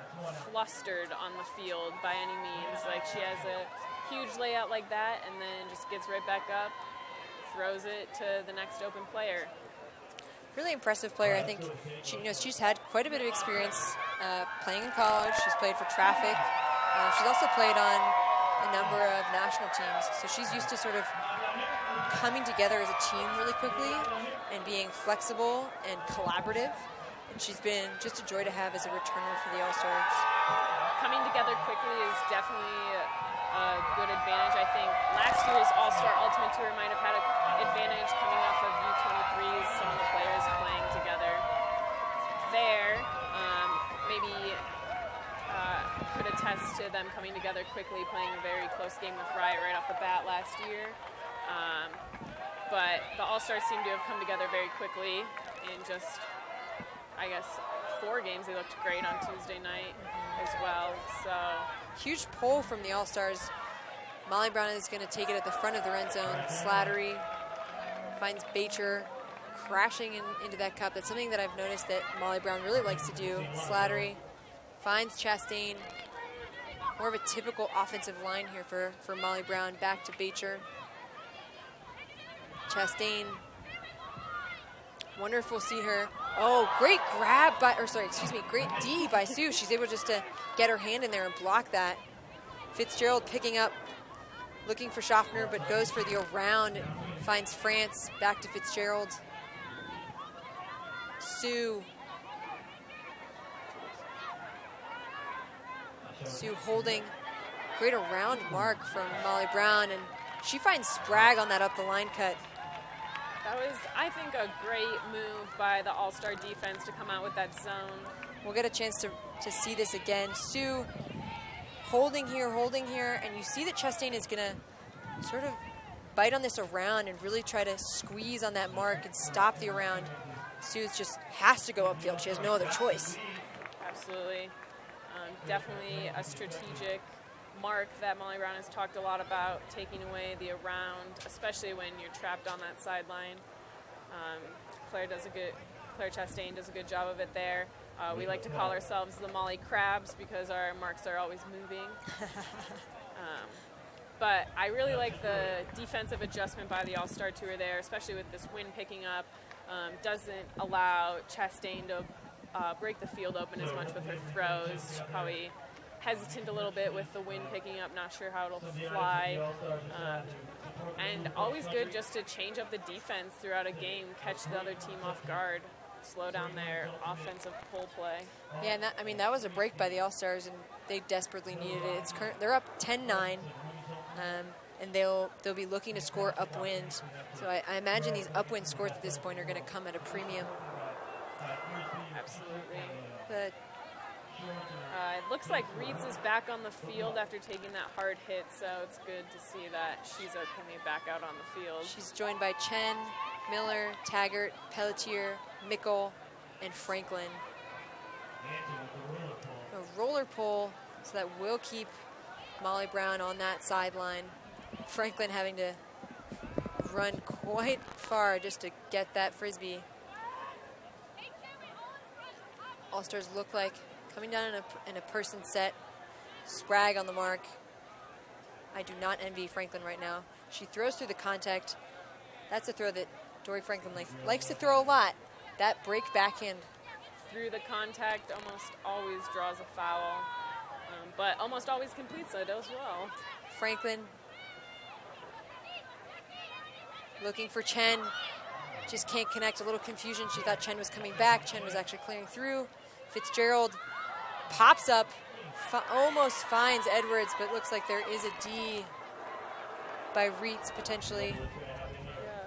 flustered on the field by any means. Like, she has a huge layout like that and then just gets right back up, throws it to the next open player. Really impressive player. I think she's had quite a bit of experience playing in college. She's played for Traffic. She's also played on a number of national teams. So she's used to sort of coming together as a team really quickly and being flexible and collaborative. And she's been just a joy to have as a returner for the All-Stars. Coming together quickly is definitely a good advantage. I think last year's All-Star Ultimate Tour might have had an advantage coming off of U23s, some of the players playing together there. Maybe could attest to them coming together quickly, playing a very close game with Riot right off the bat last year. But the All-Stars seem to have come together very quickly in just, I guess, 4 games. They looked great on Tuesday night as well. So huge pull from the All-Stars. Molly Brown is going to take it at the front of the red zone. Slattery finds Bacher crashing into that cup. That's something that I've noticed that Molly Brown really likes to do. Slattery finds Chastain. More of a typical offensive line here for Molly Brown. Back to Bacher. Chastain. Wonder if we'll see her. Oh, great grab great D by Sue. She's able just to get her hand in there and block that. Fitzgerald picking up, looking for Schaffner, but goes for the around. Finds France, back to Fitzgerald. Sue holding. Great around mark from Molly Brown, and she finds Sprague on that up the line cut. that was, I think, a great move by the All-Star defense to come out with that zone. We'll get a chance to see this again. Sue holding here, and you see that Chastain is going to sort of bite on this around and really try to squeeze on that mark and stop the around. Sue just has to go upfield. She has no other choice. Absolutely. Definitely a strategic mark that Molly Brown has talked a lot about, taking away the around, especially when you're trapped on that sideline. Claire Chastain does a good job of it there. We like to call ourselves the Molly Crabs because our marks are always moving. But I really like the defensive adjustment by the All-Star Tour there, especially with this wind picking up. Doesn't allow Chastain to break the field open as much with her throws. She's probably hesitant a little bit with the wind picking up, not sure how it'll fly. And always good just to change up the defense throughout a game, catch the other team off guard, slow down their offensive pull play. Yeah, and that was a break by the All-Stars, and they desperately needed it. They're up 10-9, and they'll be looking to score upwind. So I imagine these upwind scores at this point are going to come at a premium. Absolutely. But It looks like Reeds is back on the field after taking that hard hit, so it's good to see that she's okay back out on the field. She's joined by Chen, Miller, Taggart, Pelletier, Mickle, and Franklin. A roller pole, so that will keep Molly Brown on that sideline. Franklin having to run quite far just to get that frisbee. All-Stars look like coming down in a person set. Sprague on the mark. I do not envy Franklin right now. She throws through the contact. That's a throw that Dory Franklin likes to throw a lot. That break backhand. Through the contact almost always draws a foul, but almost always completes it as well. Franklin looking for Chen. Just can't connect. A little confusion. She thought Chen was coming back. Chen was actually clearing through. Fitzgerald pops up, almost finds Edwards, but looks like there is a D by Reitz potentially. Yeah.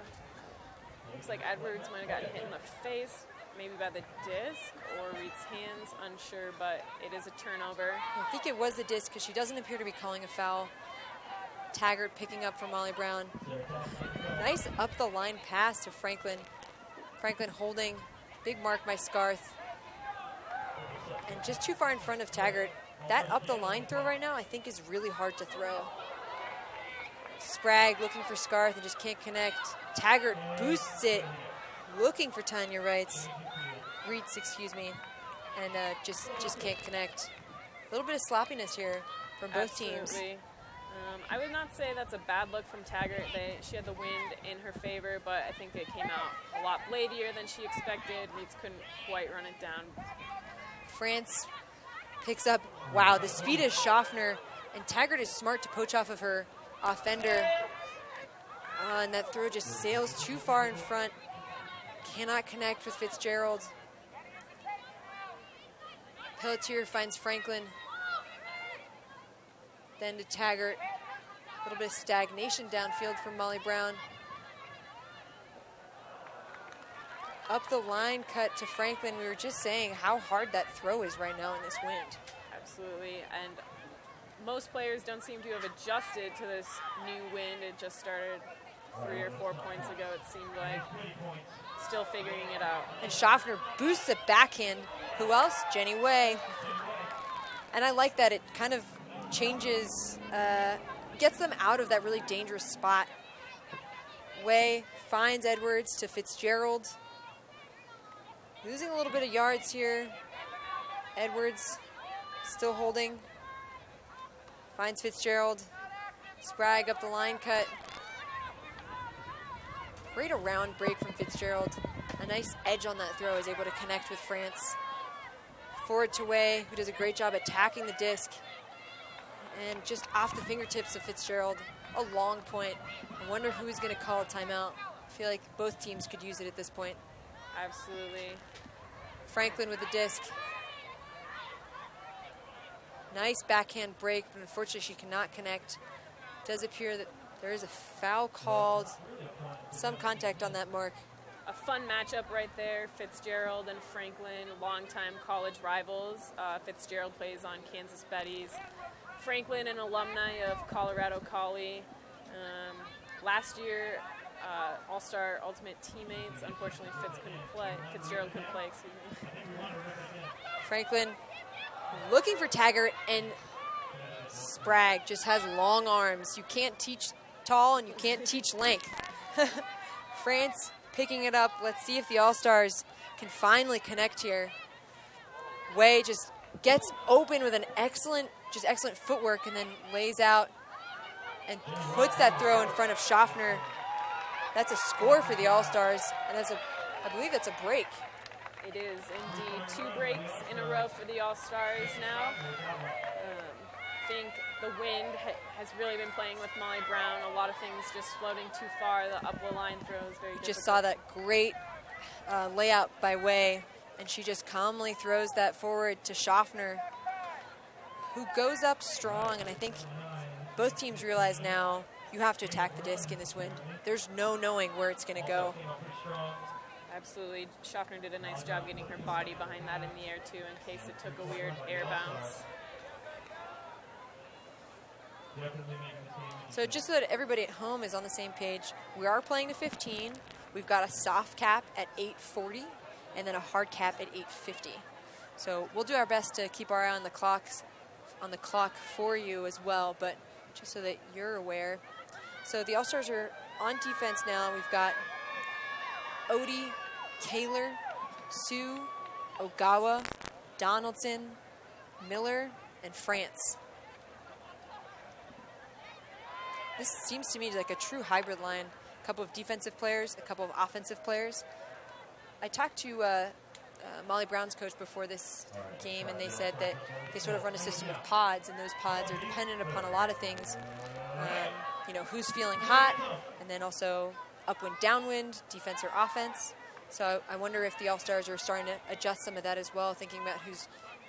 Looks like Edwards might have gotten hit in the face, maybe by the disc or Reitz's hands, unsure, but it is a turnover. I think it was the disc because she doesn't appear to be calling a foul. Taggart picking up for Molly Brown. Nice up the line pass to Franklin. Franklin holding, big mark by Scarth. And just too far in front of Taggart. That up the line throw right now I think is really hard to throw. Sprague looking for Scarth and just can't connect. Taggart boosts it, looking for Tanya Reitz, excuse me, and just can't connect. A little bit of sloppiness here from both teams. I would not say that's a bad look from Taggart. She had the wind in her favor, but I think it came out a lot bladier than she expected. Reitz couldn't quite run it down. France picks up, wow, the speed of Schaffner, and Taggart is smart to poach off of her offender. And that throw just sails too far in front. Cannot connect with Fitzgerald. Pelletier finds Franklin. Then to Taggart. A little bit of stagnation downfield from Molly Brown. Up the line cut to Franklin. We were just saying how hard that throw is right now in this wind. Absolutely, and most players don't seem to have adjusted to this new wind. It just started 3 or 4 points ago, it seemed like. Still figuring it out. And Schaffner boosts a backhand. Who else? Jenny Way. And I like that it kind of changes, gets them out of that really dangerous spot. Way finds Edwards to Fitzgerald. Losing a little bit of yards here. Edwards still holding. Finds Fitzgerald. Sprague up the line cut. Great around break from Fitzgerald. A nice edge on that throw, is able to connect with France. Forward to Way, who does a great job attacking the disc. And just off the fingertips of Fitzgerald, a long point. I wonder who's going to call a timeout. I feel like both teams could use it at this point. Absolutely. Franklin with the disc. Nice backhand break, but unfortunately she cannot connect. It does appear that there is a foul called. Some contact on that mark. A fun matchup right there. Fitzgerald and Franklin, longtime college rivals. Fitzgerald plays on Kansas Betty's. Franklin, an alumni of Colorado Colley. Last year, All-Star Ultimate teammates. Unfortunately, Fitzgerald couldn't play, excuse me. Franklin looking for Taggart, and Sprague just has long arms. You can't teach tall and you can't teach length. France picking it up. Let's see if the All-Stars can finally connect here. Way just gets open with an excellent footwork and then lays out and puts that throw in front of Schaffner. That's a score for the All-Stars, and I believe that's a break. It is indeed 2 breaks in a row for the All-Stars now. I think the wind has really been playing with Molly Brown. A lot of things just floating too far. The up the line throw is very difficult. Just saw that great layout by Way, and she just calmly throws that forward to Schaffner, who goes up strong. And I think both teams realize now you have to attack the disc in this wind. There's no knowing where it's going to go. Absolutely. Schaffner did a nice job getting her body behind that in the air, too, in case it took a weird air bounce. So just so that everybody at home is on the same page, we are playing to 15. We've got a soft cap at 8:40 and then a hard cap at 8:50. So we'll do our best to keep our eye on the clock for you as well, but just so that you're aware. So the All-Stars are on defense now. We've got Odie, Kaler, Sue, Ogawa, Donaldson, Miller, and France. This seems to me like a true hybrid line. A couple of defensive players, a couple of offensive players. I talked to Molly Brown's coach before this game, and they said that they sort of run a system of pods, and those pods are dependent upon a lot of things. You know, who's feeling hot, and then also upwind, downwind, defense or offense. So I wonder if the All-Stars are starting to adjust some of that as well, thinking about who's,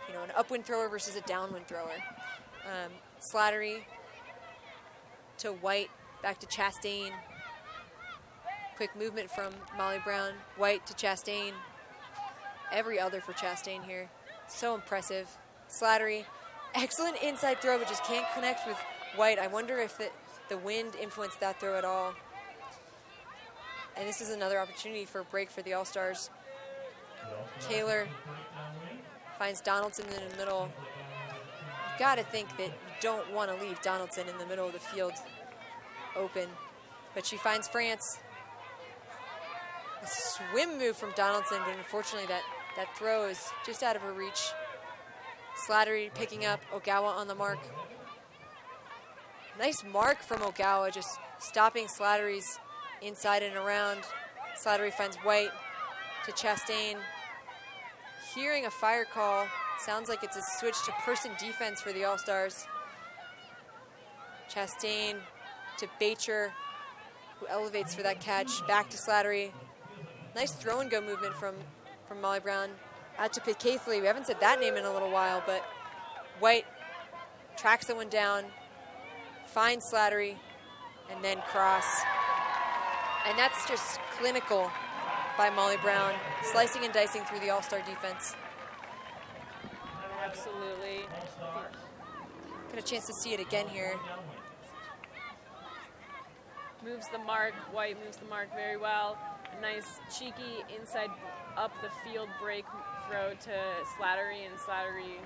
you know, an upwind thrower versus a downwind thrower. Slattery to White, back to Chastain. Quick movement from Molly Brown. White to Chastain. Every other for Chastain here. So impressive. Slattery, excellent inside throw, but just can't connect with White. I wonder if the wind influenced that throw at all. And this is another opportunity for a break for the All-Stars. Kaler finds Donaldson in the middle. You've got to think that you don't want to leave Donaldson in the middle of the field open. But she finds France. A swim move from Donaldson, but unfortunately that throw is just out of her reach. Slattery picking up, Ogawa on the mark. Nice mark from Ogawa, just stopping Slattery's inside and around. Slattery finds White to Chastain. Hearing a fire call, sounds like it's a switch to person defense for the All-Stars. Chastain to Bacher, who elevates for that catch. Back to Slattery. Nice throw and go movement from Molly Brown. Out to Pitcaithley. We haven't said that name in a little while, but White tracks the one down, finds Slattery, and then cross. And that's just clinical by Molly Brown, slicing and dicing through the All-Star defense. Absolutely. Got a chance to see it again here. Moves the mark. White moves the mark very well. A nice cheeky inside up the field break throw to Slattery, and Slattery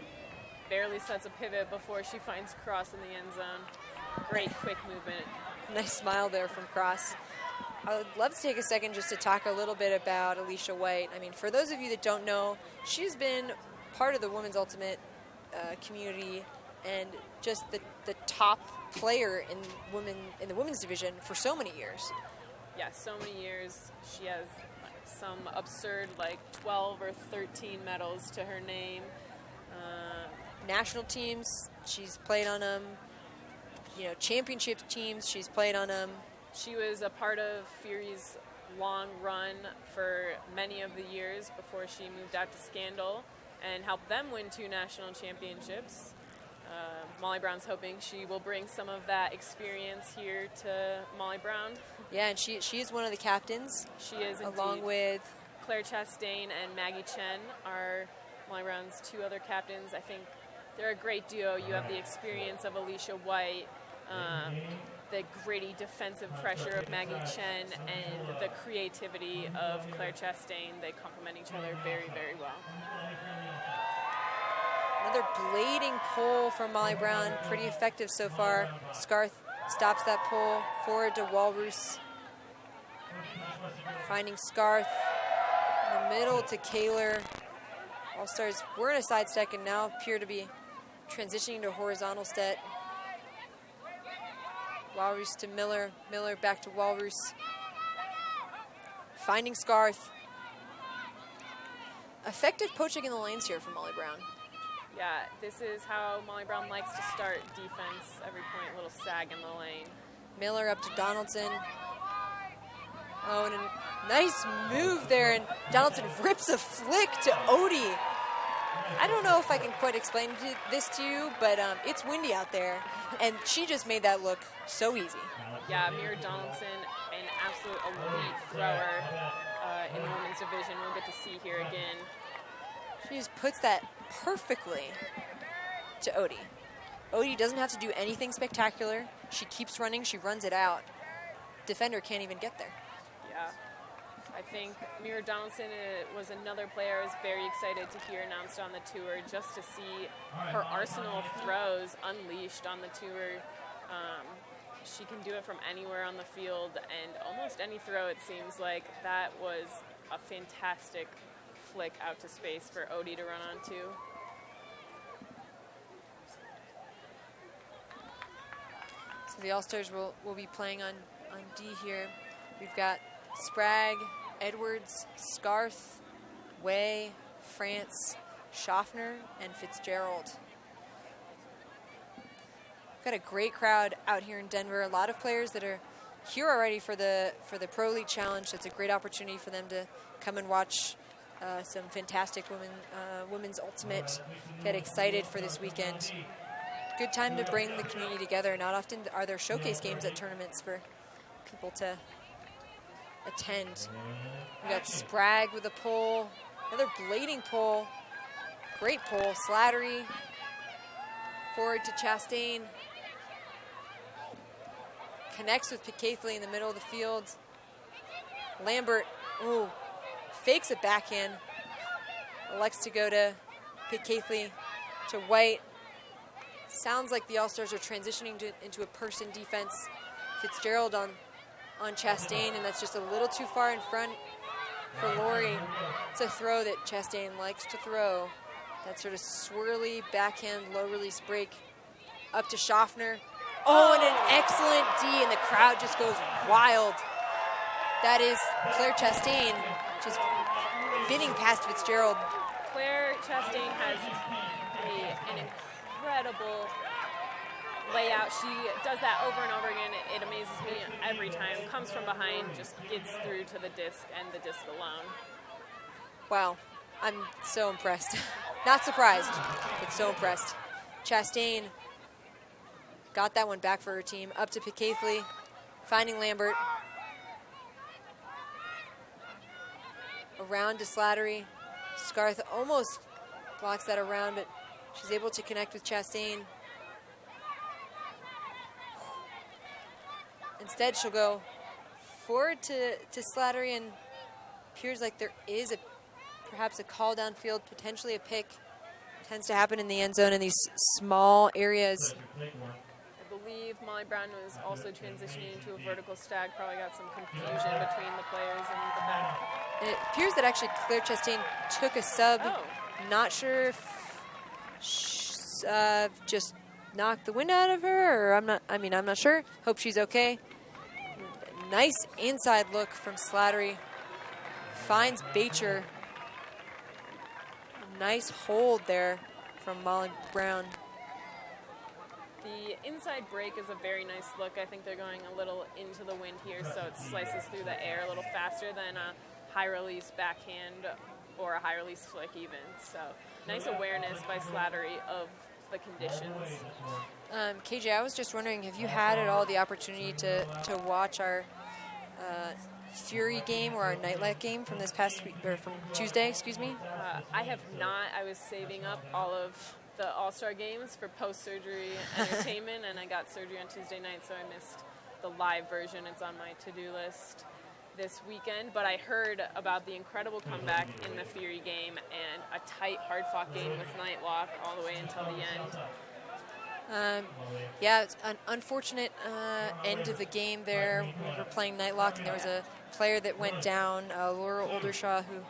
barely sets a pivot before she finds Cross in the end zone. Great quick movement. Nice smile there from Cross. I would love to take a second just to talk a little bit about Alicia White. I mean, for those of you that don't know, she's been part of the Women's Ultimate community and just the top player in the women's division for so many years. Yeah, so many years. She has some absurd, like 12 or 13 medals to her name. National teams, she's played on them. You know, championship teams, she's played on them. She was a part of Fury's long run for many of the years before she moved out to Scandal and helped them win 2 national championships. Molly Brown's hoping she will bring some of that experience here to Molly Brown. Yeah, and she is one of the captains. She is indeed. Along with Claire Chastain and Maggie Chen are Molly Brown's 2 other captains. I think they're a great duo. You have the experience of Alicia White, the gritty defensive pressure of Maggie Chen, and the creativity of Claire Chastain. They complement each other very, very well. Another blading pull from Molly Brown. Pretty effective so far. Scarth stops that pull. Forward to Walrus. Finding Scarth. In the middle to Kaler. All-Stars were in a side stack and now appear to be transitioning to a horizontal set. Walrus to Miller. Miller back to Walrus. Finding Scarth. Effective poaching in the lanes here from Molly Brown. Yeah, this is how Molly Brown likes to start defense. Every point, a little sag in the lane. Miller up to Donaldson. Oh, and a nice move there, and Donaldson rips a flick to Odie. I don't know if I can quite explain this to you, but it's windy out there, and she just made that look so easy. Yeah, Mira Donaldson, an absolute elite thrower in the women's division. here again. She just puts that perfectly to Odie. Odie doesn't have to do anything spectacular. She keeps running, she runs it out. Defender can't even get there. Yeah. I think Mira Donaldson was another player I was very excited to hear announced on the tour, just to see her arsenal of throws unleashed on the tour. She can do it from anywhere on the field, and almost any throw, it seems like. That was a fantastic flick out to space for Odie to run onto. So the All-Stars will be playing on D here. We've got Sprague, Edwards, Scarth, Way, France, Schaffner, and Fitzgerald. We've got a great crowd out here in Denver. A lot of players that are here already for the Pro League Challenge. It's a great opportunity for them to come and watch some fantastic women's ultimate. Get excited for this weekend. Good time to bring the community together. Not often are there showcase games at tournaments for people to attend. We got Sprague with a pull, another blading pull, great pull. Slattery forward to Chastain. Connects with Pitcaithley in the middle of the field. Lambert, ooh, fakes a backhand. Elects to go to Pitcaithley, to White. Sounds like the All-Stars are transitioning into a person defense. Fitzgerald on Chastain, and that's just a little too far in front for Lori. It's a throw that Chastain likes to throw. That sort of swirly backhand low release break up to Schaffner. Oh, and an excellent D, and the crowd just goes wild. That is Claire Chastain just bidding past Fitzgerald. Claire Chastain has an incredible layout. She does that over and over again. It amazes me every time. Comes from behind, just gets through to the disc and the disc alone. Wow, I'm so impressed. Not surprised, but so impressed. Chastain got that one back for her team. Up to Pitcaithley, finding Lambert. Around to Slattery. Scarth almost blocks that around, but she's able to connect with Chastain. Instead, she'll go forward to Slattery, and appears like there is perhaps a call downfield, potentially a pick. Tends to happen in the end zone in these small areas. I believe Molly Brown was also transitioning into a vertical stack. Probably got some confusion between the players and the back. And it appears that actually Claire Chastain took a sub. Oh. Not sure if just knocked the wind out of her, or I'm not sure. Hope she's okay. Nice inside look from Slattery. Finds Bacher. Nice hold there from Molly Brown. The inside break is a very nice look. I think they're going a little into the wind here, so it slices through the air a little faster than a high release backhand or a high release flick even. So nice awareness by Slattery of the conditions. KJ, I was just wondering, have you had at all the opportunity to watch our Fury game or our Nightlight game from this past week, or from Tuesday, excuse me? I have not. I was saving up all of the All-Star games for post-surgery entertainment, and I got surgery on Tuesday night, so I missed the live version. It's on my to-do list this weekend, but I heard about the incredible comeback in the Fury game and a tight, hard-fought game with Nightlock all the way until the end. Yeah, it's an unfortunate end of the game there. We were playing Nightlock, and there was a player that went down, Laura Oldershaw, who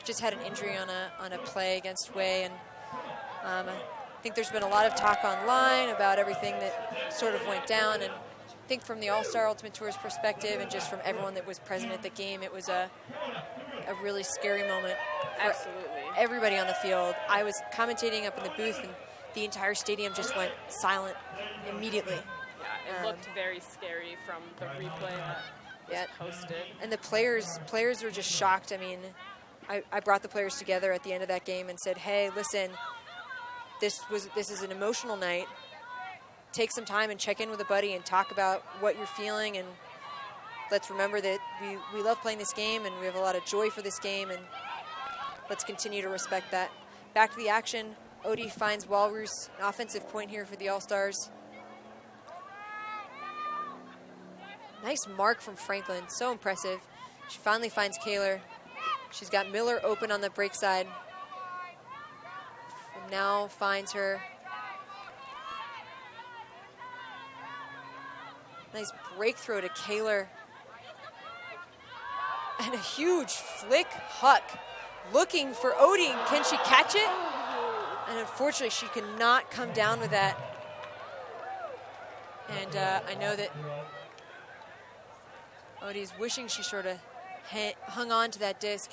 just had an injury on a play against Way, and I think there's been a lot of talk online about everything that sort of went down, and I think from the All-Star Ultimate Tour's perspective and just from everyone that was present at the game, it was a really scary moment for everybody on the field. I was commentating up in the booth, and the entire stadium just went silent immediately. Yeah, it looked very scary from the replay that was posted. And the players were just shocked. I mean, I brought the players together at the end of that game and said, hey, listen, this is an emotional night. Take some time and check in with a buddy and talk about what you're feeling, and let's remember that we love playing this game and we have a lot of joy for this game, and let's continue to respect that. Back to the action. Odie finds Walrus, an offensive point here for the All-Stars. Nice mark from Franklin, so impressive. She finally finds Kaler. She's got Miller open on the break side. And now finds her. Nice break throw to Kaler. And a huge flick huck. Looking for Odie. Can she catch it? And unfortunately, she cannot come down with that. And I know that Odie's wishing she sort of hung on to that disc.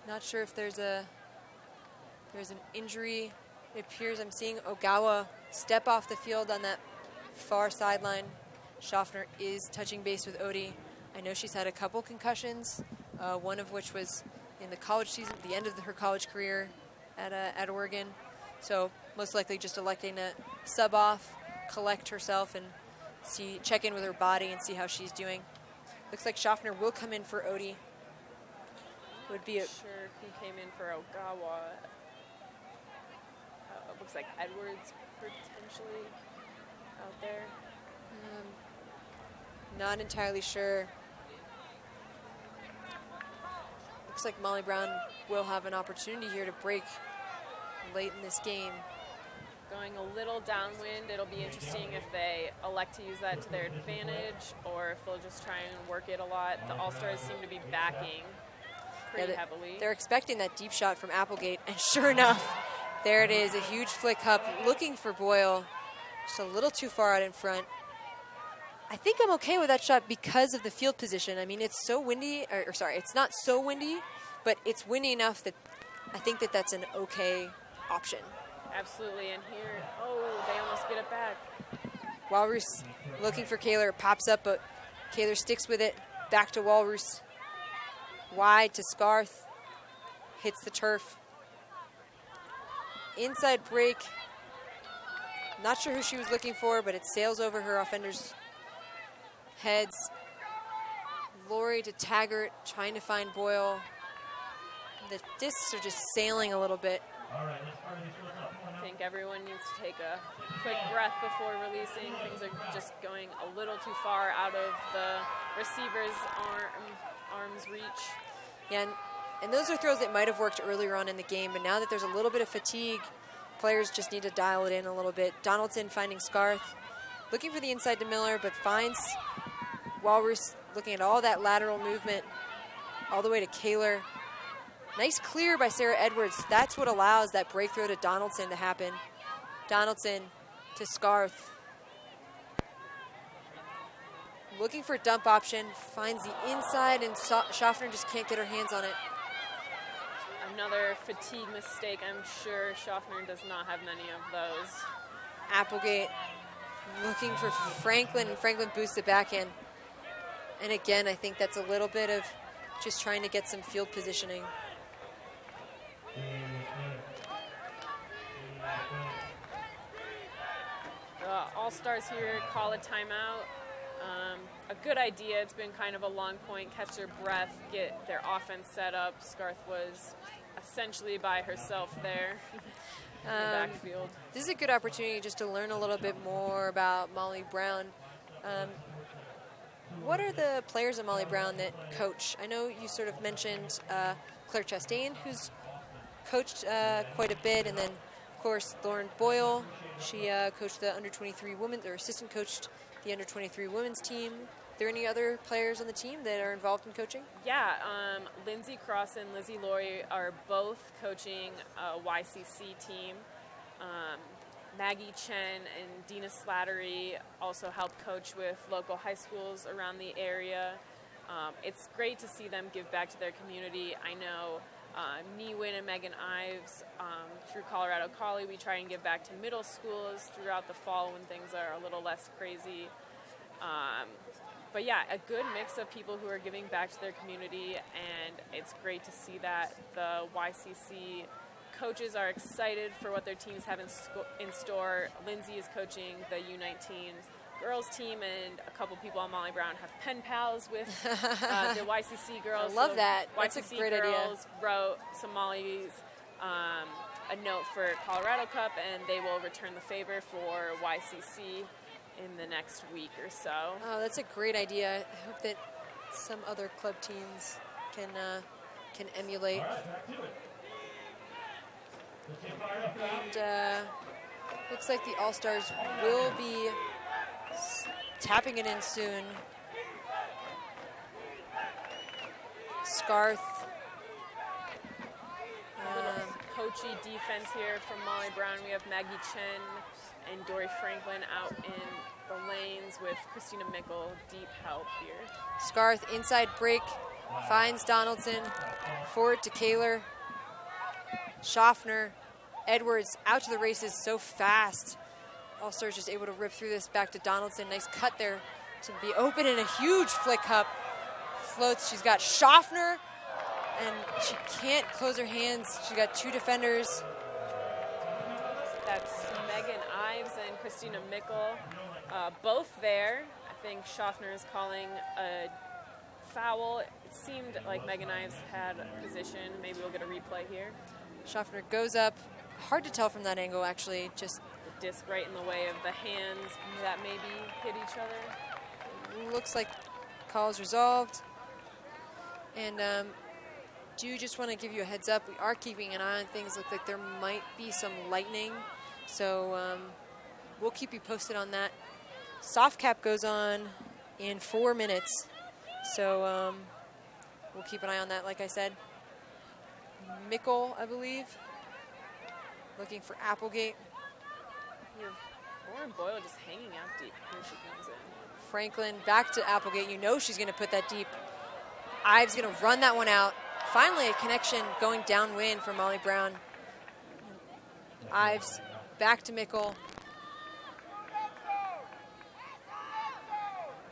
Not sure if there's an injury. It appears I'm seeing Ogawa step off the field on that far sideline. Schaffner is touching base with Odie. I know she's had a couple concussions, one of which was in the college season, the end of her college career at Oregon. So most likely just electing to sub off, collect herself, and check in with her body and see how she's doing. Looks like Schaffner will come in for Odie. Would be sure who came in for Ogawa. Looks like Edwards potentially out there. Not entirely sure. Looks like Molly Brown will have an opportunity here to break late in this game. Going a little downwind, it'll be interesting if they elect to use that to their advantage or if they'll just try and work it a lot. The All-Stars seem to be backing pretty heavily. They're expecting that deep shot from Applegate, and sure enough, there it is, a huge flick up, looking for Boyle. Just a little too far out in front. I think I'm okay with that shot because of the field position. I mean, it's so windy, it's not so windy, but it's windy enough that I think that that's an okay option. Absolutely, and here, they almost get it back. Walrus looking for Kaler, pops up, but Kaler sticks with it. Back to Walrus. Wide to Scarth. Hits the turf. Inside break. Not sure who she was looking for, but it sails over her offender's heads. Lori to Taggart, trying to find Boyle. The discs are just sailing a little bit. I think everyone needs to take a quick breath before releasing. Things are just going a little too far out of the receiver's arm's reach. Yeah, and those are throws that might have worked earlier on in the game, but now that there's a little bit of fatigue, players just need to dial it in a little bit. Donaldson finding Scarth, looking for the inside to Miller, but finds Walrus, looking at all that lateral movement all the way to Kaler. Nice clear by Sarah Edwards. That's what allows that breakthrough to Donaldson to happen. Donaldson to Scarth. Looking for a dump option, finds the inside, and Schaffner just can't get her hands on it. Another fatigue mistake. I'm sure Schaffner does not have many of those. Applegate looking for Franklin, and Franklin boosts it back in. And again, I think that's a little bit of just trying to get some field positioning. All-Stars here call a timeout. A good idea. It's been kind of a long point, catch their breath, get their offense set up. Scarth was essentially by herself there in the backfield. This is a good opportunity just to learn a little bit more about Molly Brown. What are the players of Molly Brown that coach? I know you sort of mentioned Claire Chastain, who's coached quite a bit, and then, of course, Lauren Boyle. She coached the under-23 women, or assistant coached the under-23 women's team. Are there any other players on the team that are involved in coaching? Yeah, Lindsay Cross and Lizzie Laurie are both coaching a YCC team. Maggie Chen and Dina Slattery also help coach with local high schools around the area. It's great to see them give back to their community. I know me, Wynn, and Megan Ives, through Colorado Collie, we try and give back to middle schools throughout the fall when things are a little less crazy. But yeah, a good mix of people who are giving back to their community, and it's great to see that the YCC coaches are excited for what their teams have in store. Lindsay is coaching the U19 girls team and a couple people on Molly Brown have pen pals with the YCC girls. I love so that. That's a YCC great idea. girls wrote some Molly's a note for Colorado Cup, and they will return the favor for YCC in the next week or so. Oh, that's a great idea. I hope that some other club teams can emulate. And looks like the All-Stars will be tapping it in soon. Scarth. Coachy defense here from Molly Brown. We have Maggie Chen and Dory Franklin out in the lanes with Christina Mickle. Deep help here. Scarth inside break, finds Donaldson. Forward to Kaler. Schaffner. Edwards out to the races so fast. All-Stars just able to rip through this back to Donaldson. Nice cut there to be open, and a huge flick up. Floats. She's got Schaffner, and she can't close her hands. She's got two defenders. That's Megan Ives and Christina Mickle, both there. I think Schaffner is calling a foul. It seemed like Megan Ives had a position. Maybe we'll get a replay here. Schaffner goes up. Hard to tell from that angle, actually. Just the disc right in the way of the hands that maybe hit each other. Looks like call's resolved. And do just want to give you a heads up. We are keeping an eye on things. Look like there might be some lightning. So we'll keep you posted on that. Soft cap goes on in 4 minutes. So we'll keep an eye on that, like I said. Mickle, I believe, looking for Applegate. You have Lauren Boyle just hanging out deep. Here she comes in. Franklin back to Applegate. You know she's going to put that deep. Ives going to run that one out. Finally, a connection going downwind for Molly Brown. Ives back to Mickle.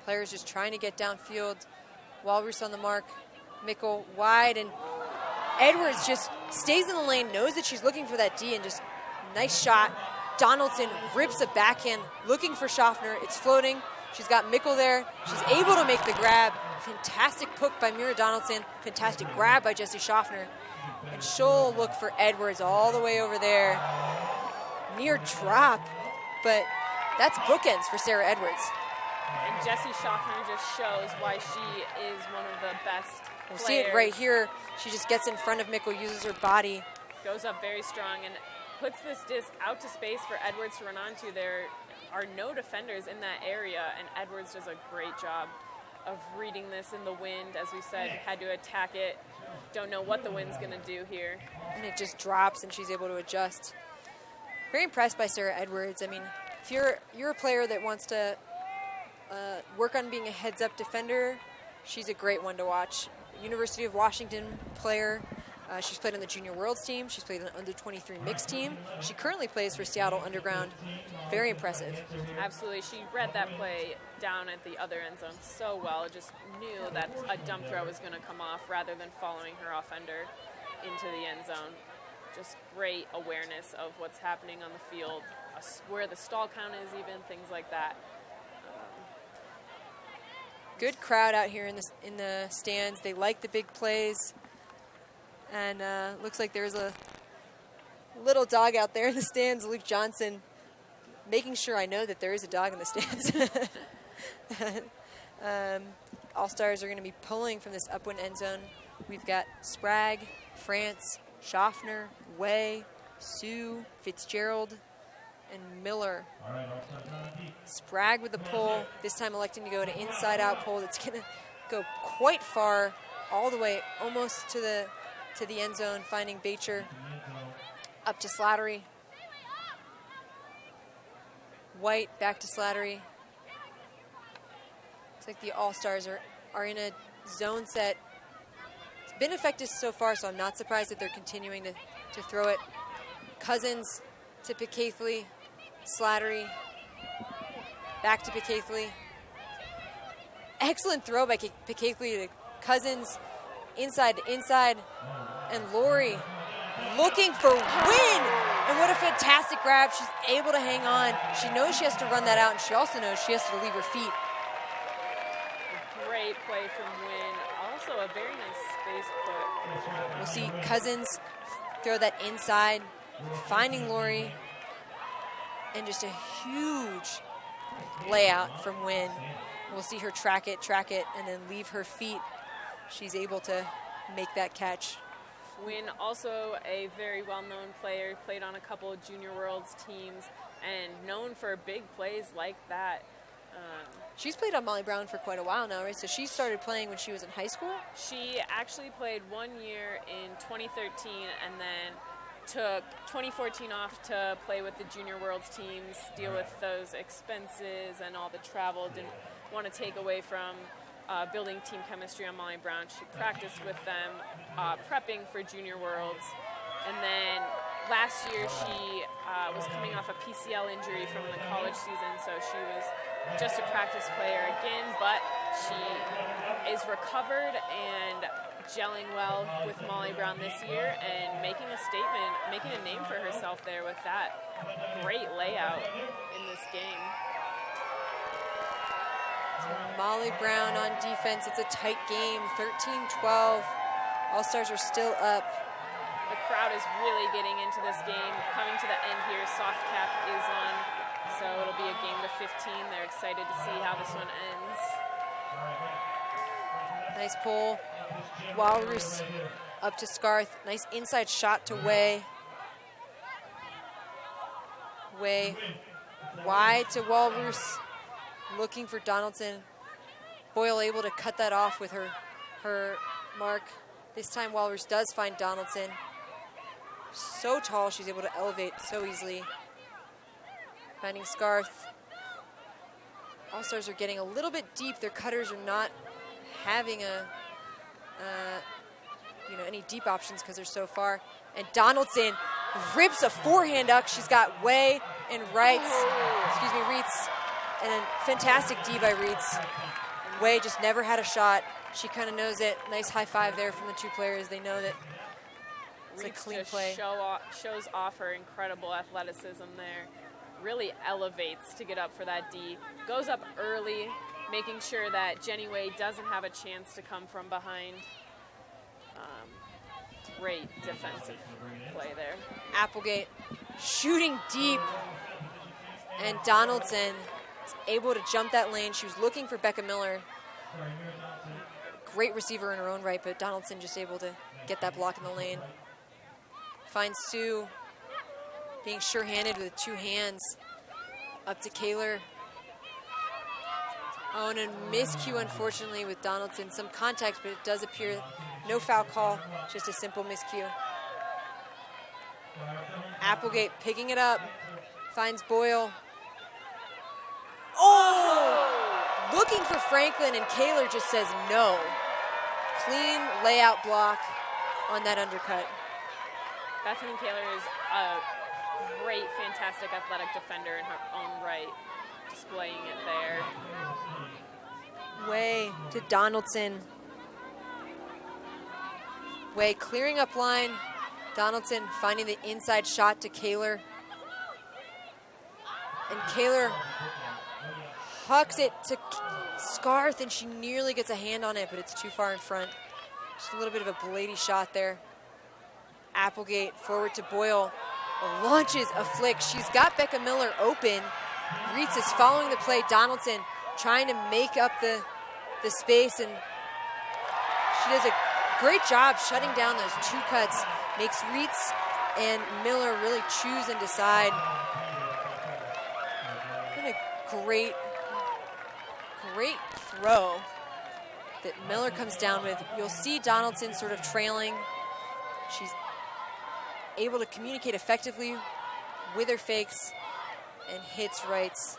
Players just trying to get downfield. Walrus on the mark. Mickle wide, and Edwards just stays in the lane, knows that she's looking for that D, and just nice shot. Donaldson rips a backhand, looking for Schaffner. It's floating. She's got Mickle there. She's able to make the grab. Fantastic hook by Mira Donaldson. Fantastic grab by Jessie Schaffner. And she'll look for Edwards all the way over there. Near drop, but that's bookends for Sarah Edwards. And Jessie Schaffner just shows why she is one of the best We'll players. see it right here. She just gets in front of Mickle, uses her body. Goes up very strong and puts this disc out to space for Edwards to run onto. There are no defenders in that area, and Edwards does a great job of reading this in the wind. As we said, had to attack it. Don't know what the wind's going to do here. And it just drops, and she's able to adjust. Very impressed by Sarah Edwards. I mean, if you're a player that wants to work on being a heads-up defender, she's a great one to watch. University of Washington player. She's played on the Junior Worlds team. She's played on the Under-23 mixed team. She currently plays for Seattle Underground. Very impressive. Absolutely. She read that play down at the other end zone so well. Just knew that a dump throw was going to come off rather than following her offender into the end zone. Just great awareness of what's happening on the field, where the stall count is even, things like that. Good crowd out here in the stands. They like the big plays. And looks like there's a little dog out there in the stands, Luke Johnson, making sure I know that there is a dog in the stands. All-Stars are going to be pulling from this upwind end zone. We've got Sprague, France, Schaffner, Way, Sue, Fitzgerald, and Miller. Sprague with the pull, this time electing to go to inside-out pull. That's going to go quite far, all the way almost to the end zone, finding Bacher. Up to Slattery. White back to Slattery. Looks like the All-Stars are in a zone set. It's been effective so far, so I'm not surprised that they're continuing to throw it. Cousins to Picaithley. Slattery. Back to Picaithley. Excellent throw by Picaithley to Cousins. Inside to inside. And Lori looking for win. And what a fantastic grab. She's able to hang on. She knows she has to run that out, and she also knows she has to leave her feet. Great play from Wynn. Also a very nice space put. We'll see Cousins throw that inside, finding Lori, and just a huge layout from Wynn. We'll see her track it, and then leave her feet. She's able to make that catch. Wynn, also a very well-known player, played on a couple of Junior Worlds teams, and known for big plays like that. She's played on Molly Brown for quite a while now, right? So she started playing when she was in high school? She actually played 1 year in 2013 and then took 2014 off to play with the Junior Worlds teams, deal with those expenses and all the travel. Didn't want to take away from building team chemistry on Molly Brown. She practiced with them, prepping for Junior Worlds. And then last year she was coming off a PCL injury from the college season, so she was just a practice player again, but she is recovered and gelling well with Molly Brown this year and making a statement, making a name for herself there with that great layout in this game. Molly Brown on defense. It's a tight game, 13-12. All-Stars are still up. The crowd is really getting into this game. Coming to the end here, soft cap is on, so it'll be a game to 15. They're excited to see how this one ends. Nice pull. Walrus up to Scarth. Nice inside shot to Way. Way wide to Walrus. Looking for Donaldson. Boyle able to cut that off with her mark. This time Walrus does find Donaldson. So tall, she's able to elevate so easily. Finding Scarth. All-Stars are getting a little bit deep. Their cutters are not having any deep options because they're so far. And Donaldson rips a forehand up. She's got Way and Reitz. And then fantastic D by Reitz. Way just never had a shot. She kind of knows it. Nice high five there from the two players. They know that it's a clean play. Shows off her incredible athleticism there. Really elevates to get up for that D. Goes up early, making sure that Jenny Way doesn't have a chance to come from behind. Great defensive play there. Applegate shooting deep. And Donaldson is able to jump that lane. She was looking for Becca Miller. Great receiver in her own right, but Donaldson just able to get that block in the lane. Finds Sue being sure-handed with 2 hands. Up to Kaler. Oh, and a miscue, unfortunately, with Donaldson. Some contact, but it does appear no foul call, just a simple miscue. Applegate picking it up. Finds Boyle. Oh! Looking for Franklin, and Kaler just says no. Clean layout block on that undercut. Bethany Kaler is a great, fantastic athletic defender in her own right, displaying it there. Way to Donaldson. Way clearing up line. Donaldson finding the inside shot to Kaler. And Kaler hucks it to Scarth, and she nearly gets a hand on it, but it's too far in front. Just a little bit of a Blady shot there. Applegate forward to Boyle. Launches a flick. She's got Becca Miller open. Reitz is following the play. Donaldson trying to make up the space, and she does a great job shutting down those 2 cuts. Makes Reitz and Miller really choose and decide. What a great throw that Miller comes down with. You'll see Donaldson sort of trailing. She's able to communicate effectively with her fakes and hits Reitz.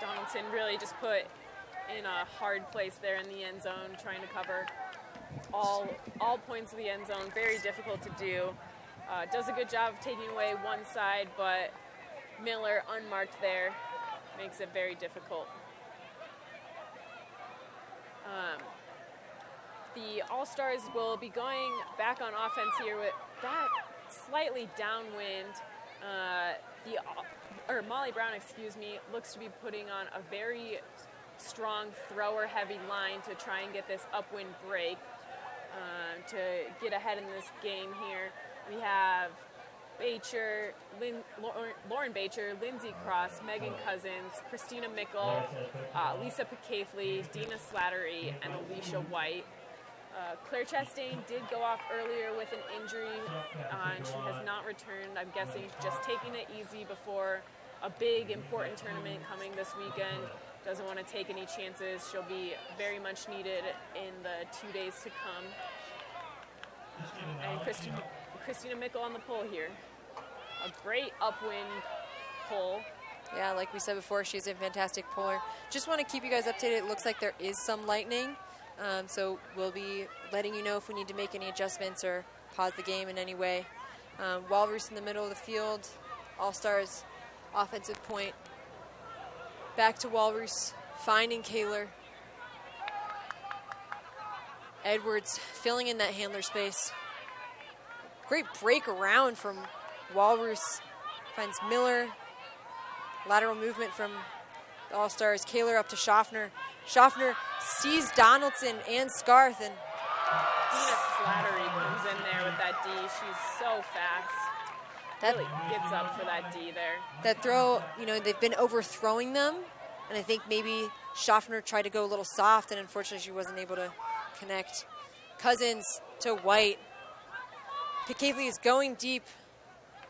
Donaldson really just put in a hard place there in the end zone, trying to cover all points of the end zone. Very difficult to do. Does a good job of taking away one side, but Miller unmarked there makes it very difficult. The All-Stars will be going back on offense here with that slightly downwind. Molly Brown, excuse me, looks to be putting on a very strong thrower-heavy line to try and get this upwind break to get ahead in this game here. We have Bacher, Lauren Bacher, Lindsay Cross, Megan Cousins, Christina Mickle, Lisa Picathley, Dina Slattery, and Alicia White. Claire Chastain did go off earlier with an injury, and she has not returned. I'm guessing she's just taking it easy before a big, important tournament coming this weekend. Doesn't want to take any chances. She'll be very much needed in the 2 days to come. And Christina Mickle on the pole here. A great upwind pole. Yeah, like we said before, she's a fantastic puller. Just want to keep you guys updated. It looks like there is some lightning. So we'll be letting you know if we need to make any adjustments or pause the game in any way. Walrus in the middle of the field. All-Stars offensive point. Back to Walrus, finding Kaler. Edwards filling in that handler space. Great break around from Walrus. Finds Miller. Lateral movement from the All-Stars. Kaler up to Schaffner. Schaffner sees Donaldson and Scarth, and Dina Slattery comes in there with that D. She's so fast. Really gets up for that D there. That throw, you know, they've been overthrowing them, and I think maybe Schaffner tried to go a little soft, and unfortunately she wasn't able to connect. Cousins to White. Picathley is going deep.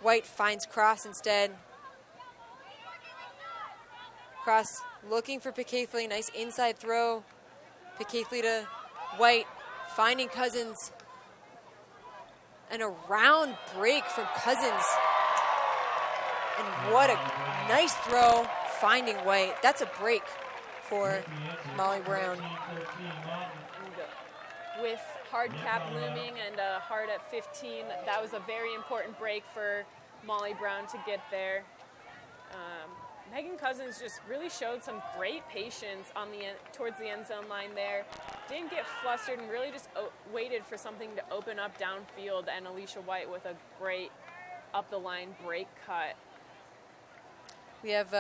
White finds Cross instead. Cross looking for Picathley. Nice inside throw. Picathley to White, finding Cousins. And a round break from Cousins. And what a nice throw, finding White. That's a break for Molly Brown. With hard cap looming and a hard at 15, that was a very important break for Molly Brown to get there. Megan Cousins just really showed some great patience on the towards the end zone line there. Didn't get flustered and really just waited for something to open up downfield, and Alicia White with a great up the line break cut. We have,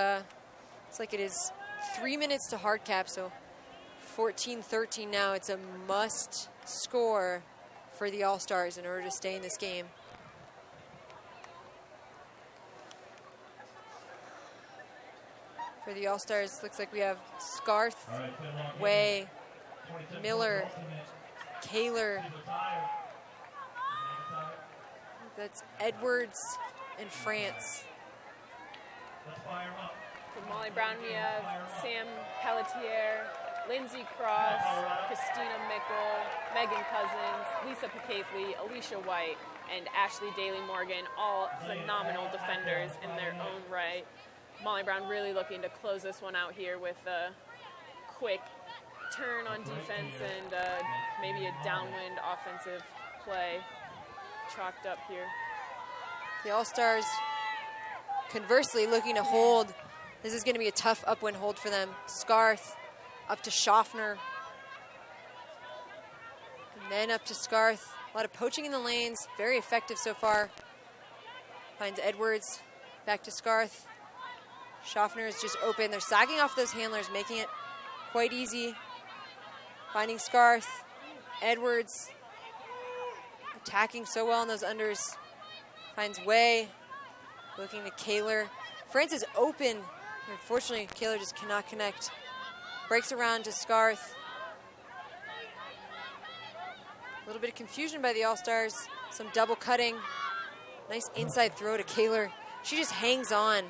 it's like it is 3 minutes to hard cap, so 14-13 now. It's a must score for the All-Stars in order to stay in this game. For the All-Stars, looks like we have Scarth, Way, Miller, Kaler. That's Edwards and France. For Molly Brown, we have Sam Pelletier, Lindsay Cross, Christina Mickle, Megan Cousins, Lisa Picathley, Alicia White, and Ashley Daly Morgan, all phenomenal defenders in their own right. Molly Brown really looking to close this one out here with a quick turn on defense and maybe a downwind offensive play chalked up here. The All-Stars, conversely, looking to hold. This is going to be a tough upwind hold for them. Scarth up to Schaffner. And then up to Scarth. A lot of poaching in the lanes. Very effective so far. Finds Edwards. Back to Scarth. Schaffner is just open. They're sagging off those handlers, making it quite easy. Finding Scarth. Edwards. Attacking so well in those unders. Finds Way. Looking to Kaler. France is open. Unfortunately, Kaler just cannot connect. Breaks around to Scarth. A little bit of confusion by the All-Stars. Some double cutting. Nice inside throw to Kaler. She just hangs on.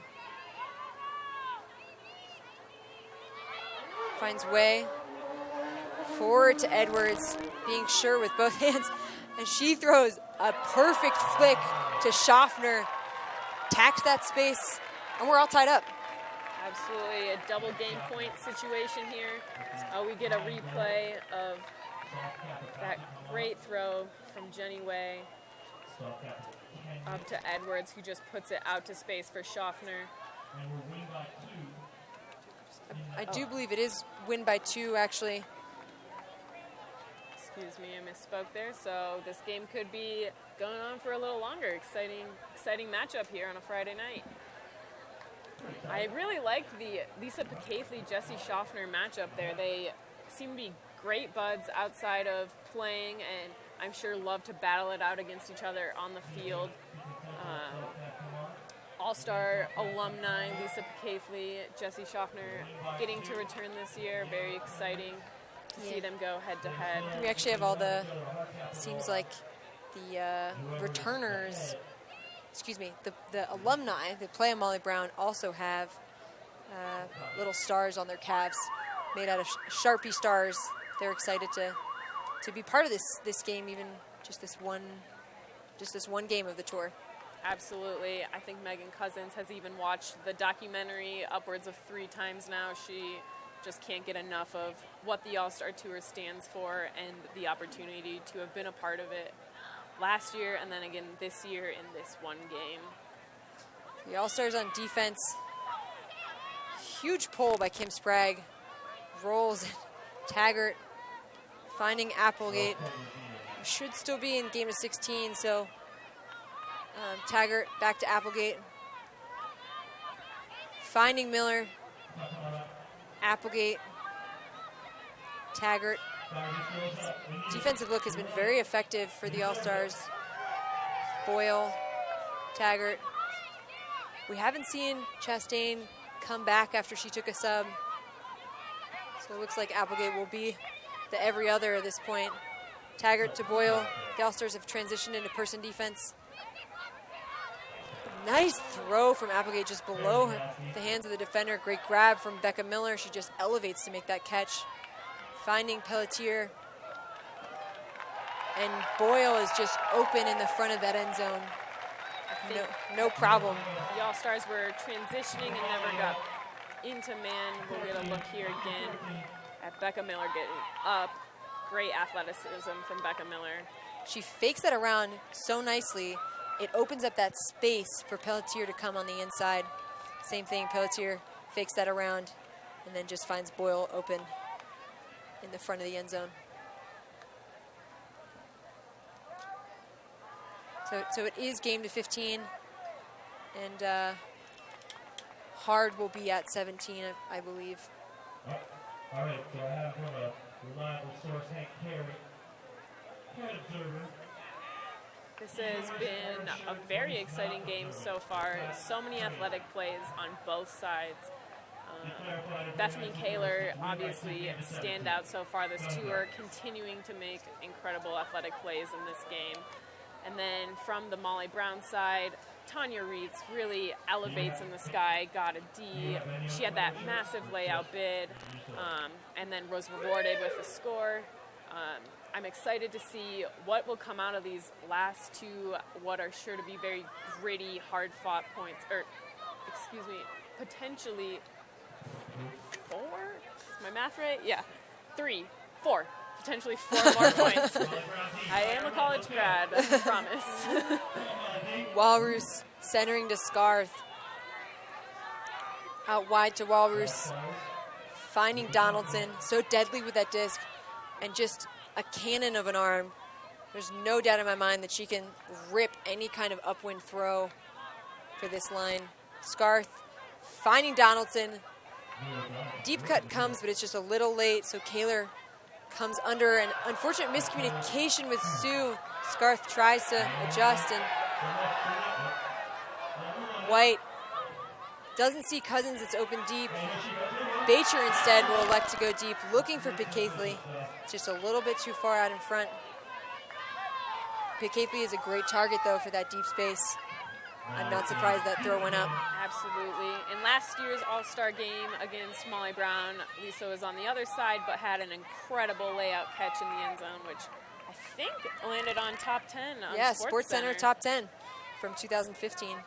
Finds Way. Forward to Edwards. Being sure with both hands. And she throws a perfect flick to Schaffner. Tacks that space. And we're all tied up. Absolutely a double game point situation here. We get a replay of that great throw from Jenny Way up to Edwards, who just puts it out to space for Schaffner. I do believe it is win by 2, actually. Excuse me, I misspoke there. So this game could be going on for a little longer. Exciting matchup here on a Friday night. I really like the Lisa Pakaithley, Jessie Schaffner matchup there. They seem to be great buds outside of playing, and I'm sure love to battle it out against each other on the field. All-star alumni Lisa Pakaithley, Jessie Schaffner getting to return this year. Very exciting to see them go head-to-head. We actually have all the, seems like the returners, the alumni that play on Molly Brown also have little stars on their calves made out of Sharpie stars. They're excited to be part of this game, even just this one game of the tour. Absolutely. I think Megan Cousins has even watched the documentary upwards of 3 times now. She just can't get enough of what the All-Star Tour stands for and the opportunity to have been a part of it last year and then again this year in this one game. The All-Stars on defense. Huge pull by Kim Sprague. Rolls Taggart finding Applegate. Should still be in game of 16, so Taggart back to Applegate. Finding Miller. Applegate. Taggart. Defensive look has been very effective for the All-Stars. Boyle. Taggart. We haven't seen Chastain come back after she took a sub. So it looks like Applegate will be the every other at this point. Taggart to Boyle. The All-Stars have transitioned into person defense. Nice throw from Applegate just below the hands of the defender. Great grab from Becca Miller. She just elevates to make that catch. Finding Pelletier. And Boyle is just open in the front of that end zone. No problem. The All-Stars were transitioning and never got into man. We'll get a look here again at Becca Miller getting up. Great athleticism from Becca Miller. She fakes that around so nicely. It opens up that space for Pelletier to come on the inside. Same thing, Pelletier fakes that around and then just finds Boyle open in the front of the end zone. So it is game to 15, and Hard will be at 17, I believe. All right, so I have from a reliable source, Hank Carey, head observer. This has been a very exciting game so far. So many athletic plays on both sides. Bethany Kaler, obviously, stand out so far this tour, continuing to make incredible athletic plays in this game. And then from the Molly Brown side, Tanya Reitz really elevates in the sky, got a D. She had that massive layout bid, and then was rewarded with a score. I'm excited to see what will come out of these last 2, what are sure to be very gritty, hard-fought points, potentially 4? Is my math right? Yeah, 3, 4. Potentially 4 more points. I am a college grad, I promise. Walrus centering to Scarth. Out wide to Walrus. Finding Donaldson. So deadly with that disc. And just a cannon of an arm. There's no doubt in my mind that she can rip any kind of upwind throw for this line. Scarth finding Donaldson. Deep cut comes, but it's just a little late. So Kaler comes under an unfortunate miscommunication with Sue. Scarth tries to adjust, and White doesn't see Cousins. It's open deep. Bacher instead will elect to go deep, looking for Pakaithley. Just a little bit too far out in front. Pakaithley is a great target, though, for that deep space. I'm not surprised that throw went up. Absolutely. In last year's All-Star game against Molly Brown, Lisa was on the other side, but had an incredible layout catch in the end zone, which I think landed on top 10 on Yeah, Sports Center top 10 from 2015.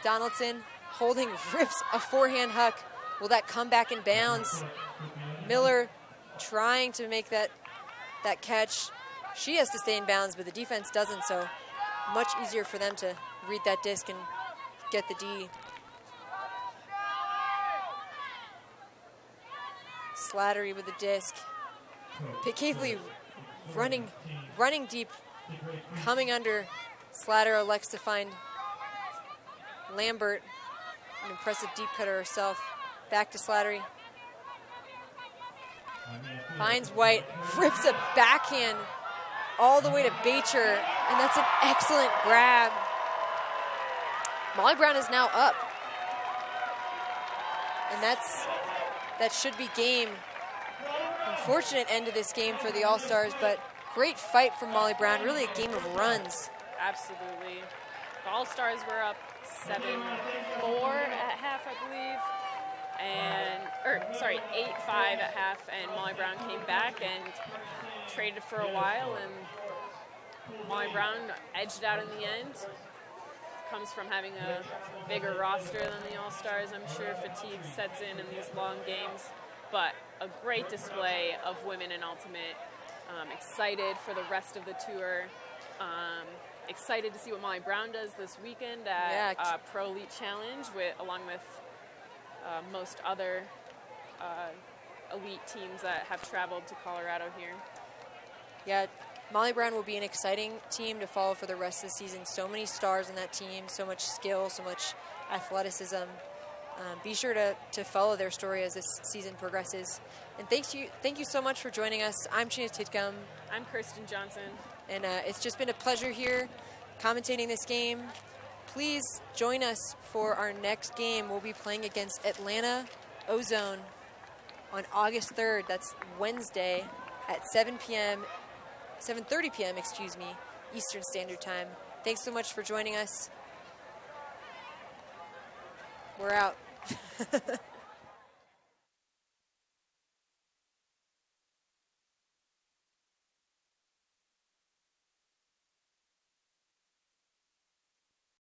Donaldson holding, rips a forehand huck. Will that come back in bounds? Miller trying to make that catch. She has to stay in bounds, but the defense doesn't, so much easier for them to read that disc and get the D. Slattery with the disc. Pakaithley running deep, coming under. Slatter elects to find Lambert, an impressive deep cutter herself. Back to Slattery. Finds White, rips a backhand all the way to Beecher, and that's an excellent grab. Molly Brown is now up. And that should be game. Unfortunate end to this game for the All-Stars, but great fight from Molly Brown. Really a game of runs. Absolutely. The All-Stars were up 7-4 at half, I believe. 8-5 at half, and Molly Brown came back and traded for a while, and Molly Brown edged out in the end. Comes from having a bigger roster than the All-Stars. I'm sure fatigue sets in these long games, but a great display of women in Ultimate. Excited for the rest of the tour. Excited to see what Molly Brown does this weekend at Pro Elite Challenge, along with most other elite teams that have traveled to Colorado here. Yeah, Molly Brown will be an exciting team to follow for the rest of the season. So many stars in that team, so much skill, so much athleticism. Be sure to follow their story as this season progresses. And thank you so much for joining us. I'm Chena Titcomb. I'm Kirsten Johnson. And it's just been a pleasure here commentating this game. Please join us for our next game. We'll be playing against Atlanta Ozone on August 3rd. That's Wednesday at 7:30 p.m., Eastern Standard Time. Thanks so much for joining us. We're out.